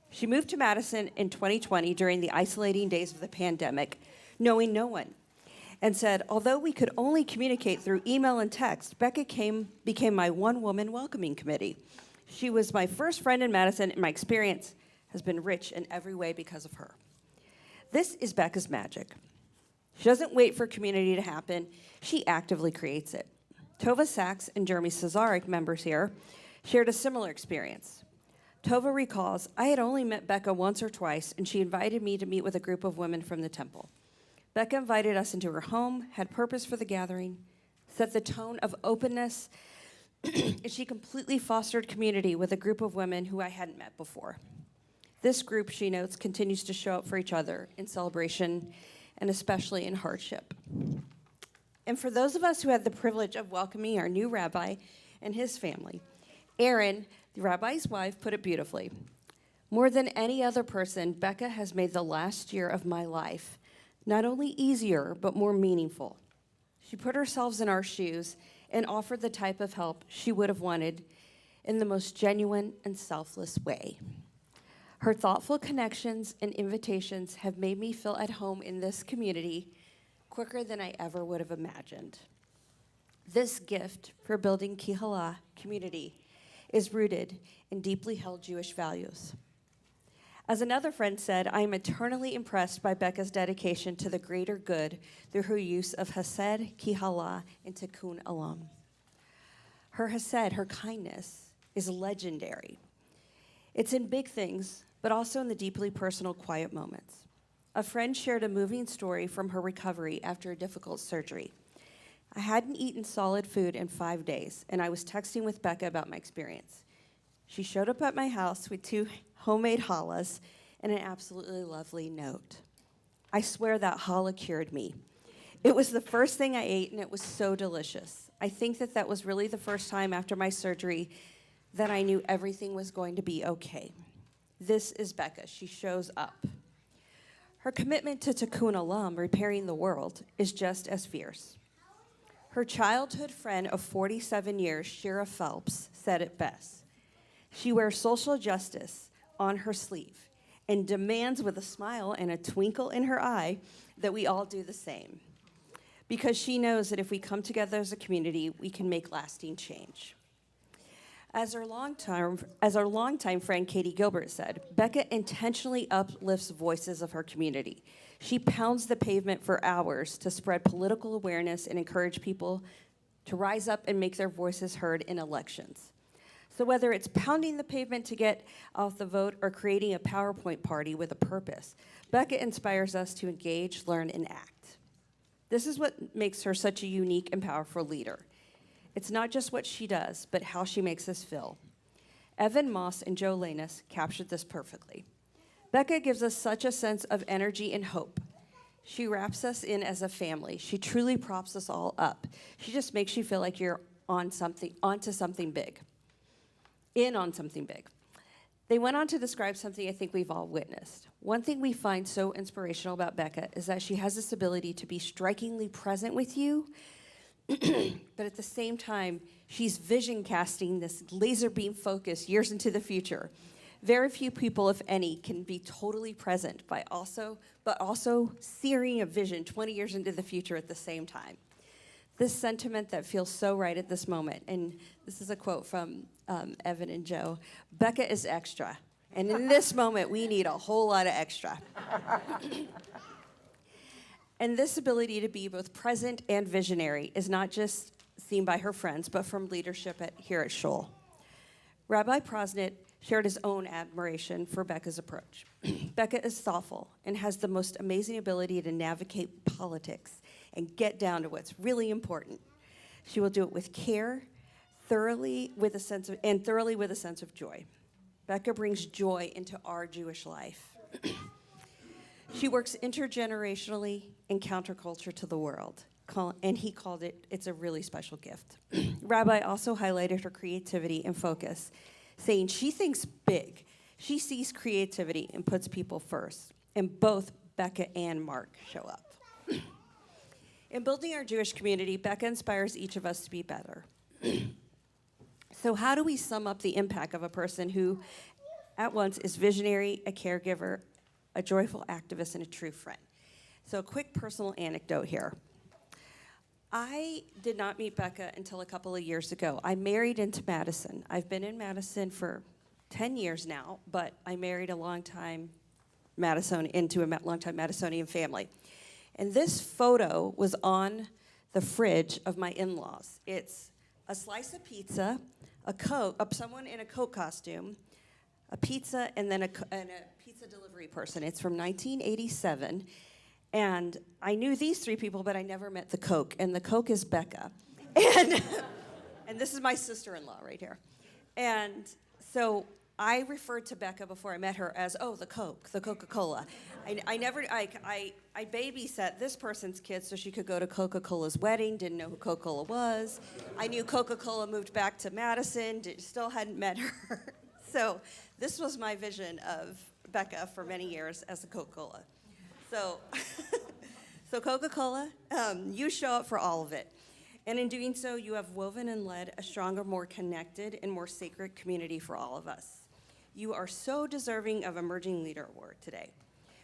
She moved to Madison in 2020 during the isolating days of the pandemic, knowing no one, and said, although we could only communicate through email and text, Becca became my one-woman welcoming committee. She was my first friend in Madison, and my experience has been rich in every way because of her. This is Becca's magic. She doesn't wait for community to happen. She actively creates it. Tova Sachs and Jeremy Cesarek, members here, shared a similar experience. Tova recalls, I had only met Becca once or twice, and she invited me to meet with a group of women from the temple. Becca invited us into her home, had purpose for the gathering, set the tone of openness, and she completely fostered community with a group of women who I hadn't met before. This group, she notes, continues to show up for each other in celebration and especially in hardship. And for those of us who had the privilege of welcoming our new rabbi and his family, Erin, the rabbi's wife, put it beautifully. More than any other person, Becca has made the last year of my life not only easier, but more meaningful. She put herself in our shoes and offered the type of help she would have wanted in the most genuine and selfless way. Her thoughtful connections and invitations have made me feel at home in this community quicker than I ever would have imagined. This gift for building Kihala community is rooted in deeply held Jewish values. As another friend said, I am eternally impressed by Becca's dedication to the greater good through her use of Hesed, Kihala, and Tikkun Olam. Her Hesed, her kindness, is legendary. It's in big things, but also in the deeply personal, quiet moments. A friend shared a moving story from her recovery after a difficult surgery. I hadn't eaten solid food in 5 days, and I was texting with Becca about my experience. She showed up at my house with 2 homemade challahs and an absolutely lovely note. I swear that challah cured me. It was the first thing I ate, and it was so delicious. I think that was really the first time after my surgery that I knew everything was going to be okay. This is Becca. She shows up. Her commitment to Tikkun Olam, repairing the world, is just as fierce. Her childhood friend of 47 years, Shira Phelps, said it best. She wears social justice on her sleeve and demands with a smile and a twinkle in her eye that we all do the same. Because she knows that if we come together as a community, we can make lasting change. As our longtime friend Katie Gilbert said, Becca intentionally uplifts voices of her community. She pounds the pavement for hours to spread political awareness and encourage people to rise up and make their voices heard in elections. So whether it's pounding the pavement to get off the vote or creating a PowerPoint party with a purpose, Becca inspires us to engage, learn, and act. This is what makes her such a unique and powerful leader. It's not just what she does, but how she makes us feel. Evan Moss and Joe Lanus captured this perfectly. Becca gives us such a sense of energy and hope. She wraps us in as a family. She truly props us all up. She just makes you feel like you're onto something big. On something big. They went on to describe something I think we've all witnessed. One thing we find so inspirational about Becca is that she has this ability to be strikingly present with you, but at the same time, she's vision casting this laser beam focus years into the future. Very few people, if any, can be totally present but also searing a vision 20 years into the future at the same time. This sentiment that feels so right at this moment, and this is a quote from Evan and Joe, Becca is extra. And in this moment, we need a whole lot of extra. And this ability to be both present and visionary is not just seen by her friends, but from leadership here at Shoal. Rabbi Prosnit shared his own admiration for Becca's approach. Becca is thoughtful and has the most amazing ability to navigate politics and get down to what's really important. She will do it with care, thoroughly with a sense of joy. Becca brings joy into our Jewish life. She works intergenerationally and counterculture to the world, and he called it's a really special gift. Rabbi also highlighted her creativity and focus, saying she thinks big. She sees creativity and puts people first, and both Becca and Mark show up. In building our Jewish community, Becca inspires each of us to be better. So how do we sum up the impact of a person who at once is visionary, a caregiver, a joyful activist, and a true friend? So a quick personal anecdote here. I did not meet Becca until a couple of years ago. I married into Madison. I've been in Madison for 10 years now, but I married a longtime Madisonian family. And this photo was on the fridge of my in-laws. It's a slice of pizza, a Coke, someone in a Coke costume, a pizza, and then a pizza delivery person. It's from 1987. And I knew these three people, but I never met the Coke. And the Coke is Becca. And this is my sister-in-law right here. And so I referred to Becca before I met her as, oh, the Coke, the Coca-Cola. I babysat this person's kids so she could go to Coca-Cola's wedding, didn't know who Coca-Cola was. I knew Coca-Cola moved back to Madison, still hadn't met her. So this was my vision of Becca for many years as the Coca-Cola. So, so Coca-Cola, you show up for all of it. And in doing so, you have woven and led a stronger, more connected, and more sacred community for all of us. You are so deserving of Emerging Leader Award today.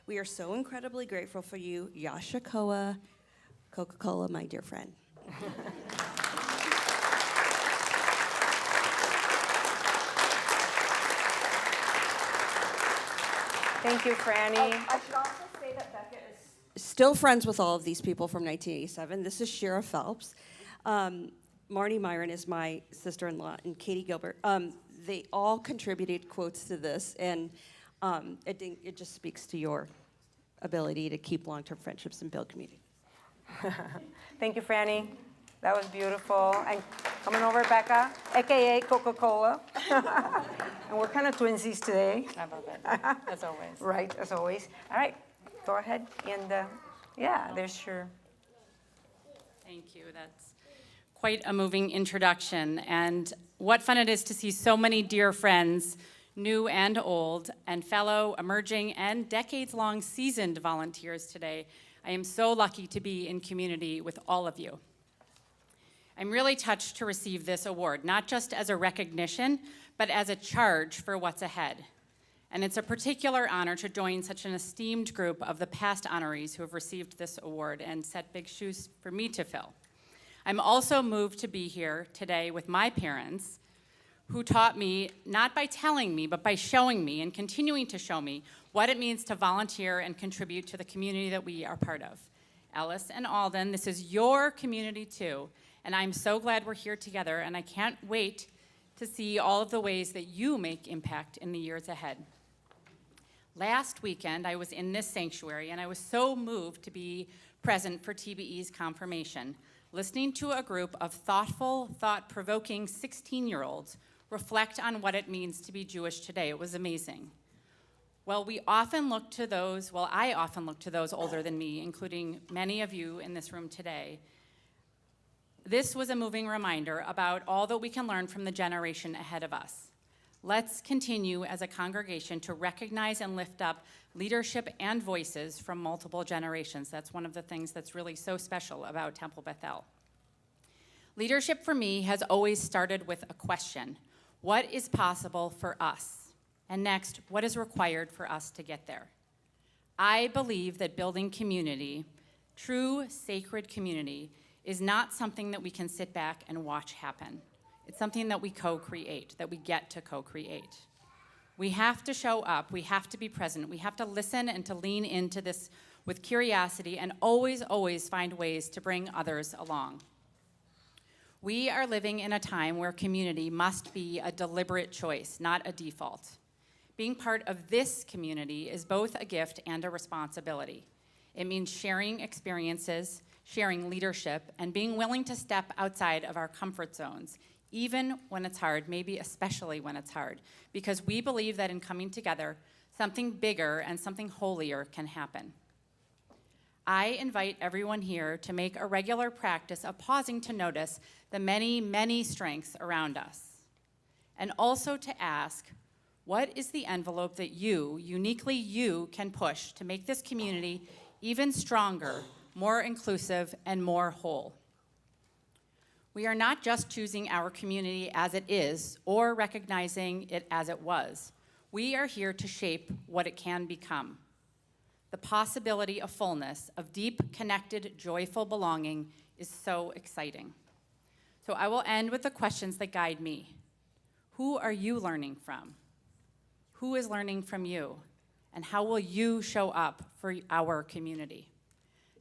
We are so incredibly grateful for you, Yasha Koa, Coca-Cola, my dear friend. Thank you, Franny. I should also say that Becca is Still friends with all of these people from 1987. This is Shira Phelps. Marnie Myron is my sister-in-law, and Katie Gilbert. They all contributed quotes to this, and it just speaks to your ability to keep long-term friendships and build community. Thank you, Franny. That was beautiful. And coming over, Becca, AKA Coca-Cola. And we're kind of twinsies today. I love it, as always. Right, as always. All right, go ahead. And yeah, there's your... Thank you. That's quite a moving introduction. And what fun it is to see so many dear friends, new and old, and fellow emerging and decades-long seasoned volunteers today. I am so lucky to be in community with all of you. I'm really touched to receive this award, not just as a recognition, but as a charge for what's ahead. And it's a particular honor to join such an esteemed group of the past honorees who have received this award and set big shoes for me to fill. I'm also moved to be here today with my parents, who taught me, not by telling me, but by showing me and continuing to show me what it means to volunteer and contribute to the community that we are part of. Ellis and Alden, this is your community too, and I'm so glad we're here together, and I can't wait to see all of the ways that you make impact in the years ahead. Last weekend, I was in this sanctuary, and I was so moved to be present for TBE's confirmation, listening to a group of thoughtful, thought-provoking 16-year-olds reflect on what it means to be Jewish today. It was amazing. Well, I often look to those older than me, including many of you in this room today. This was a moving reminder about all that we can learn from the generation ahead of us. Let's continue as a congregation to recognize and lift up leadership and voices from multiple generations. That's one of the things that's really so special about Temple Bethel. Leadership for me has always started with a question. What is possible for us? And next, what is required for us to get there? I believe that building community, true sacred community, is not something that we can sit back and watch happen. It's something that we co-create, that we get to co-create. We have to show up, we have to be present, we have to listen and to lean into this with curiosity and always, always find ways to bring others along. We are living in a time where community must be a deliberate choice, not a default. Being part of this community is both a gift and a responsibility. It means sharing experiences, sharing leadership, and being willing to step outside of our comfort zones, even when it's hard, maybe especially when it's hard, because we believe that in coming together, something bigger and something holier can happen. I invite everyone here to make a regular practice of pausing to notice the many, many strengths around us, and also to ask, what is the envelope that you, uniquely you, can push to make this community even stronger, more inclusive, and more whole? We are not just choosing our community as it is or recognizing it as it was. We are here to shape what it can become. The possibility of fullness, of deep, connected, joyful belonging is so exciting. So I will end with the questions that guide me. Who are you learning from? Who is learning from you? And how will you show up for our community?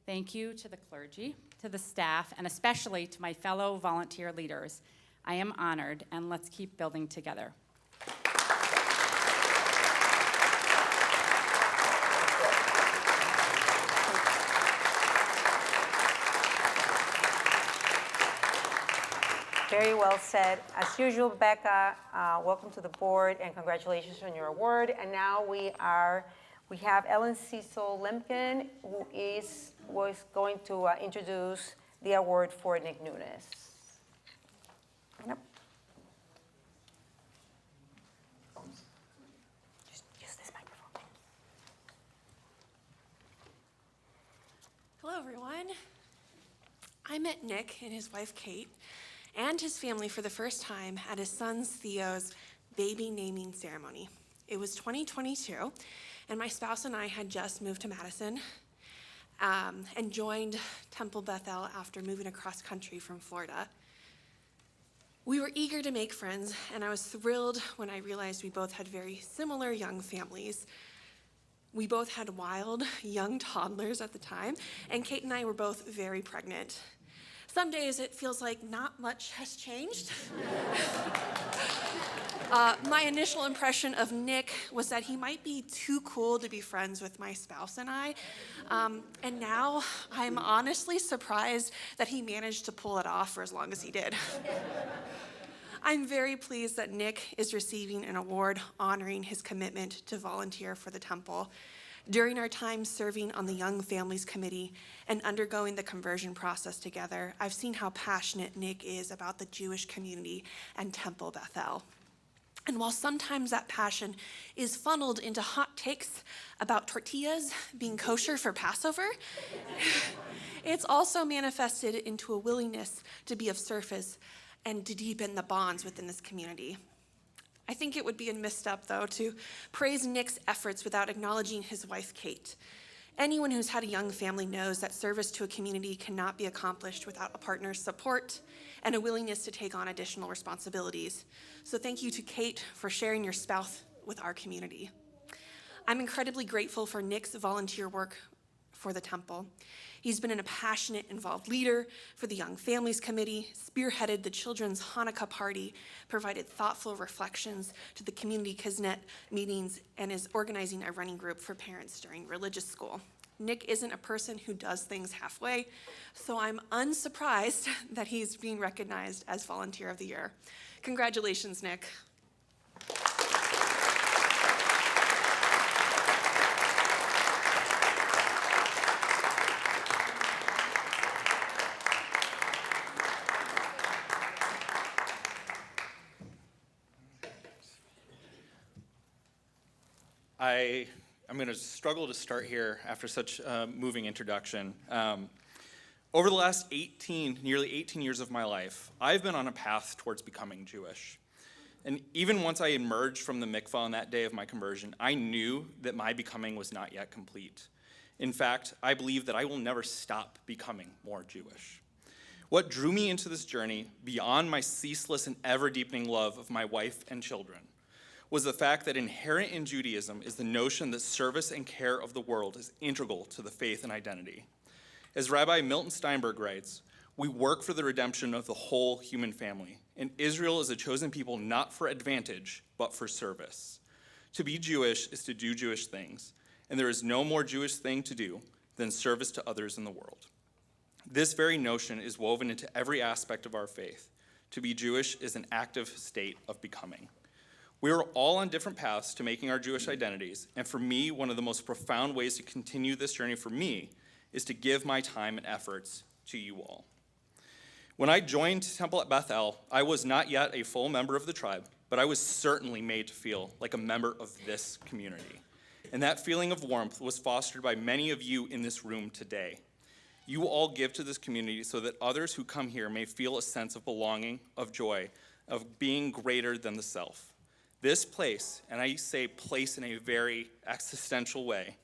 Thank you to the clergy, to the staff, and especially to my fellow volunteer leaders. I am honored, and let's keep building together. Very well. well said. As usual, Becca, welcome to the board and congratulations on your award. And now we have Ellen Cecil Lemkin, who was going to introduce the award for Nick Nunes. Yep. Just use this microphone. Hello, everyone. I met Nick and his wife, Kate, and his family for the first time at his son Theo's baby naming ceremony. It was 2022, and my spouse and I had just moved to Madison and joined Temple Bethel after moving across country from Florida. We were eager to make friends, and I was thrilled when I realized we both had very similar young families. We both had wild, young toddlers at the time, and Kate and I were both very pregnant. Some days it feels like not much has changed. My initial impression of Nick was that he might be too cool to be friends with my spouse and I. And now I'm honestly surprised that he managed to pull it off for as long as he did. I'm very pleased that Nick is receiving an award honoring his commitment to volunteer for the temple. During our time serving on the Young Families Committee and undergoing the conversion process together, I've seen how passionate Nick is about the Jewish community and Temple Bethel. And while sometimes that passion is funneled into hot takes about tortillas being kosher for Passover, it's also manifested into a willingness to be of service and to deepen the bonds within this community. I think it would be a misstep, though, to praise Nick's efforts without acknowledging his wife, Kate. Anyone who's had a young family knows that service to a community cannot be accomplished without a partner's support and a willingness to take on additional responsibilities. So thank you to Kate for sharing your spouse with our community. I'm incredibly grateful for Nick's volunteer work for the temple. He's been a passionate, involved leader for the Young Families Committee, spearheaded the children's Hanukkah party, provided thoughtful reflections to the community Kisnet meetings, and is organizing a running group for parents during religious school. Nick isn't a person who does things halfway, so I'm unsurprised that he's being recognized as Volunteer of the Year. Congratulations, Nick. I'm going to struggle to start here after such a moving introduction. Over the last nearly 18 years of my life, I've been on a path towards becoming Jewish. And even once I emerged from the mikvah on that day of my conversion, I knew that my becoming was not yet complete. In fact, I believe that I will never stop becoming more Jewish. What drew me into this journey, beyond my ceaseless and ever-deepening love of my wife and children, was the fact that inherent in Judaism is the notion that service and care of the world is integral to the faith and identity. As Rabbi Milton Steinberg writes, we work for the redemption of the whole human family, and Israel is a chosen people not for advantage, but for service. To be Jewish is to do Jewish things, and there is no more Jewish thing to do than service to others in the world. This very notion is woven into every aspect of our faith. To be Jewish is an active state of becoming. We are all on different paths to making our Jewish identities, and for me, one of the most profound ways to continue this journey for me is to give my time and efforts to you all. When I joined Temple at Bethel, I was not yet a full member of the tribe, but I was certainly made to feel like a member of this community. And that feeling of warmth was fostered by many of you in this room today. You all give to this community so that others who come here may feel a sense of belonging, of joy, of being greater than the self. This place, and I say place in a very existential way,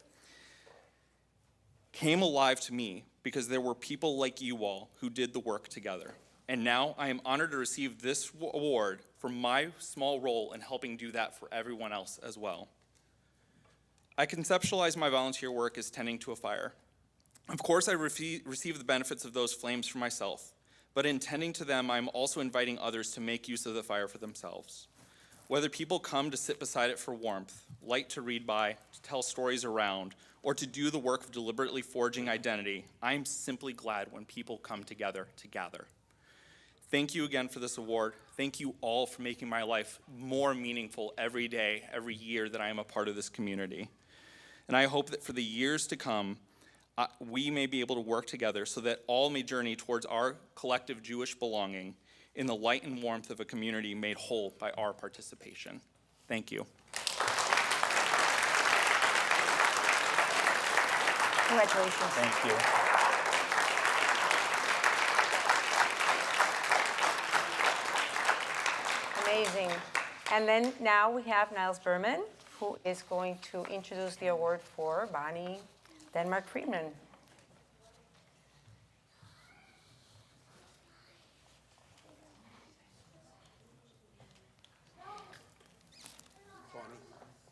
came alive to me because there were people like you all who did the work together. And now I am honored to receive this award for my small role in helping do that for everyone else as well. I conceptualize my volunteer work as tending to a fire. Of course, I receive the benefits of those flames for myself, but in tending to them, I'm also inviting others to make use of the fire for themselves. Whether people come to sit beside it for warmth, light to read by, to tell stories around, or to do the work of deliberately forging identity, I'm simply glad when people come together to gather. Thank you again for this award. Thank you all for making my life more meaningful every day, every year that I am a part of this community. And I hope that for the years to come, we may be able to work together so that all may journey towards our collective Jewish belonging in the light and warmth of a community made whole by our participation. Thank you. Congratulations. Thank you. Amazing. And then now we have Niles Berman, who is going to introduce the award for Bonnie Denmark Friedman.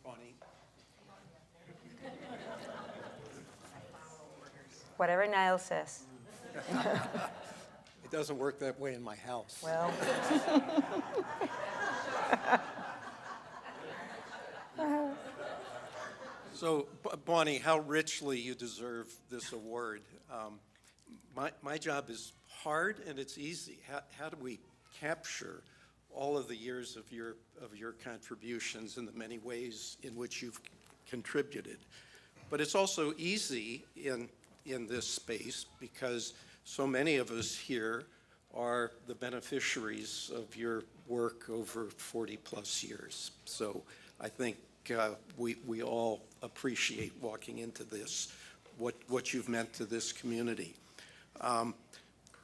Bonnie. Whatever Niles says. It doesn't work that way in my house. Well. So, Bonnie, how richly you deserve this award. My job is hard and it's easy. How do we capture all of the years of your contributions and the many ways in which you've contributed? But it's also easy in this space because so many of us here are the beneficiaries of your work over 40 plus years. So I think we all appreciate walking into this, what you've meant to this community.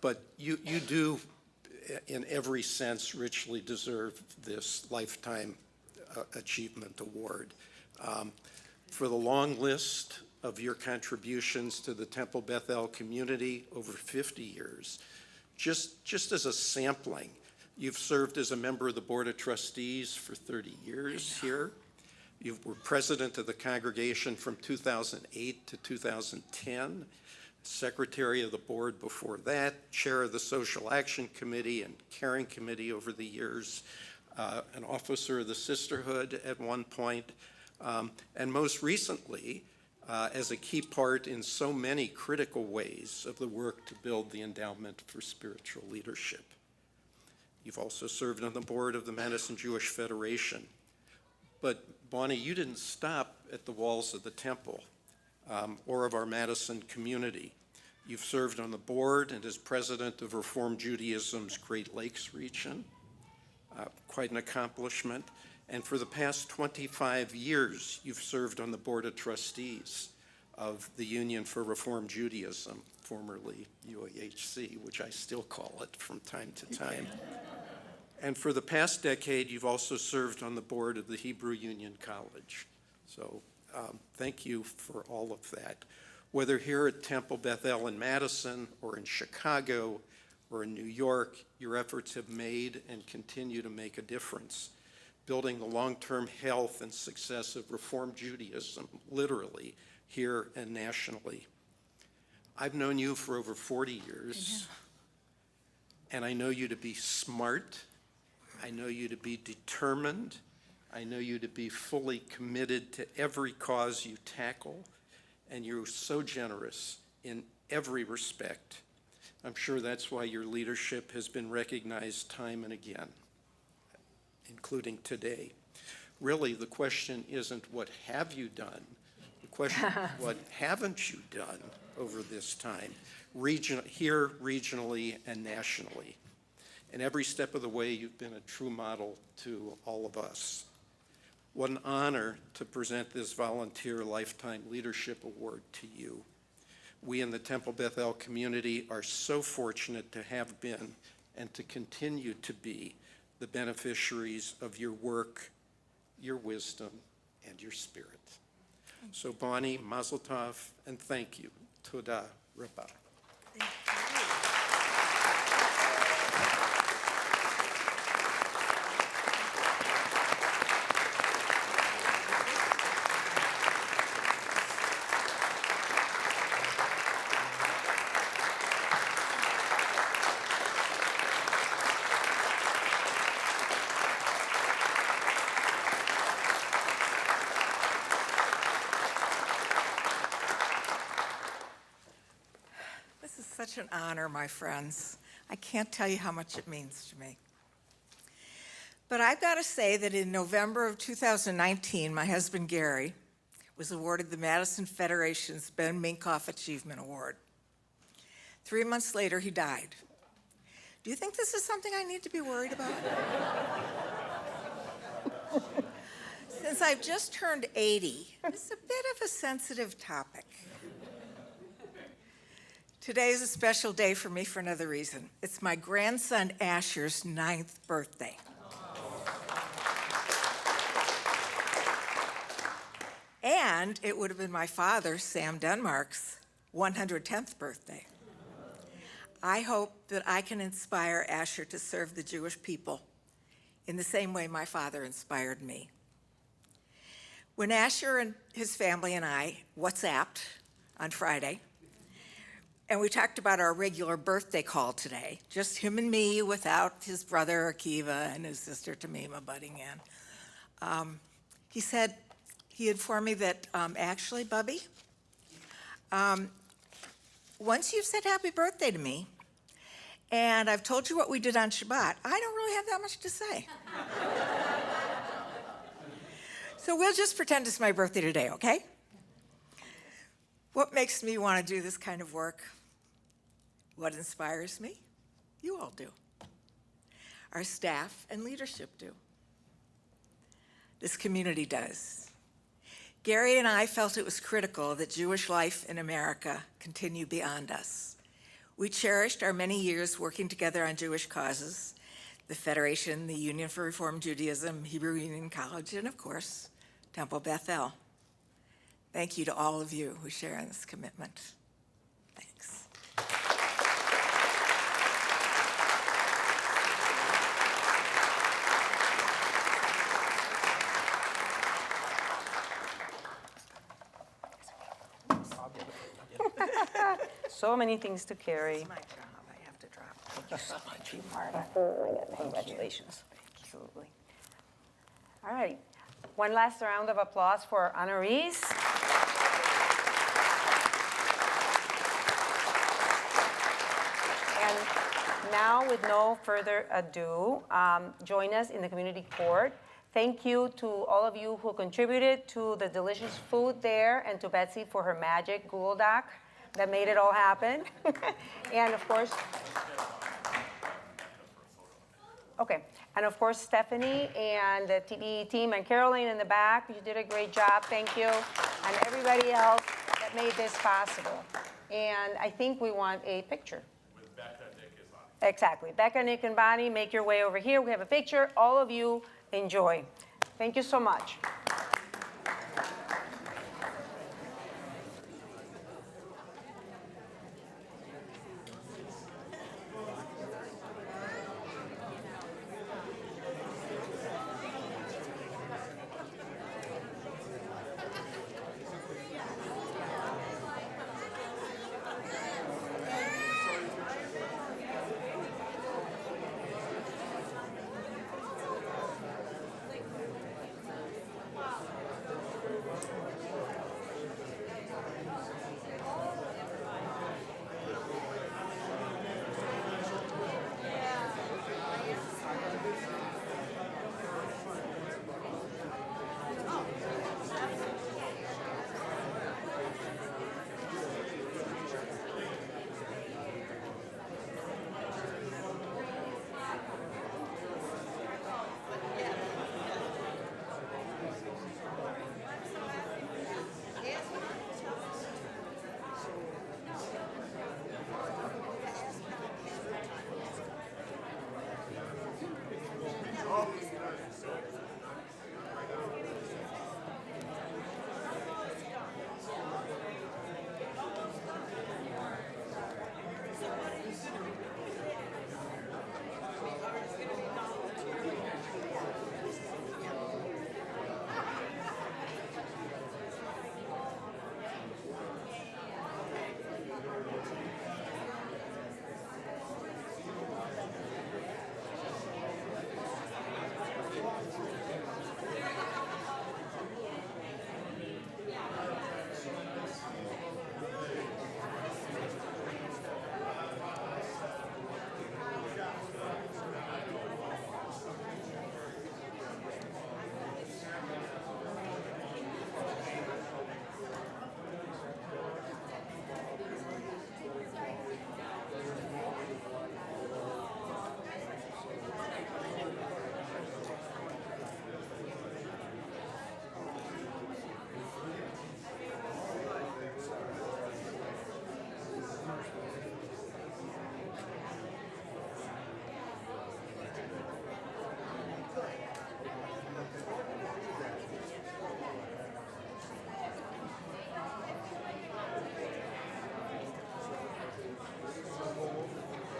But you do, in every sense, richly deserve this Lifetime Achievement Award. For the long list of your contributions to the Temple Bethel community over 50 years, just as a sampling, you've served as a member of the Board of Trustees for 30 years here. You were president of the congregation from 2008 to 2010, secretary of the board before that, chair of the Social Action Committee and Caring Committee over the years, an officer of the Sisterhood at one point, and most recently, as a key part in so many critical ways of the work to build the Endowment for Spiritual Leadership. You've also served on the board of the Madison Jewish Federation. But Bonnie, you didn't stop at the walls of the temple or of our Madison community. You've served on the board and as president of Reform Judaism's Great Lakes region, quite an accomplishment. And for the past 25 years, you've served on the board of trustees of the Union for Reform Judaism, formerly UAHC, which I still call it from time to time. And for the past decade, you've also served on the board of the Hebrew Union College. So thank you for all of that. Whether here at Temple Bethel in Madison or in Chicago or in New York, your efforts have made and continue to make a difference, building the long-term health and success of Reform Judaism, literally, here and nationally. I've known you for over 40 years, and I know you to be smart. I know you to be determined. I know you to be fully committed to every cause you tackle, and you're so generous in every respect. I'm sure that's why your leadership has been recognized time and again, including today. Really, the question isn't what have you done? The question is what haven't you done over this time, here, regionally, and nationally? And every step of the way, you've been a true model to all of us. What an honor to present this Volunteer Lifetime Leadership Award to you. We in the Temple Bethel community are so fortunate to have been and to continue to be the beneficiaries of your work, your wisdom, and your spirit. So Bonnie, Mazel Tov, and thank you. Toda Rabbah. Such an honor, my friends. I can't tell you how much it means to me. But I've got to say that in November of 2019, my husband Gary was awarded the Madison Federation's Ben Minkoff Achievement Award. 3 months later, he died. Do you think this is something I need to be worried about? Since I've just turned 80, it's a bit of a sensitive topic. Today is a special day for me for another reason. It's my grandson Asher's 9th birthday. And it would have been my father, Sam Denmark's 110th birthday. I hope that I can inspire Asher to serve the Jewish people in the same way my father inspired me. When Asher and his family and I WhatsApped on Friday, and we talked about our regular birthday call today, just him and me without his brother Akiva and his sister Tamima butting in, he said, he informed me that, actually, Bubby, once you've said happy birthday to me, and I've told you what we did on Shabbat, I don't really have that much to say. So we'll just pretend it's my birthday today, okay? What makes me want to do this kind of work? What inspires me? You all do. Our staff and leadership do. This community does. Gary and I felt it was critical that Jewish life in America continue beyond us. We cherished our many years working together on Jewish causes, the Federation, the Union for Reform Judaism, Hebrew Union College, and of course, Temple Bethel. Thank you to all of you who share in this commitment. Thanks. So many things to carry. It's my job. I have to drop. Thank you so much, Marta. Oh, congratulations. Absolutely. All right. One last round of applause for our honorees. And now, with no further ado, join us in the community court. Thank you to all of you who contributed to the delicious food there, and to Betsy for her magic Google Doc that made it all happen. And of course, okay. And of course, Stephanie and the TBE team and Caroline in the back, you did a great job, thank you. And everybody else that made this possible. And I think we want a picture. With Becca, Nick, and Bonnie. Exactly. Becca, Nick, and Bonnie, make your way over here. We have a picture. All of you enjoy. Thank you so much.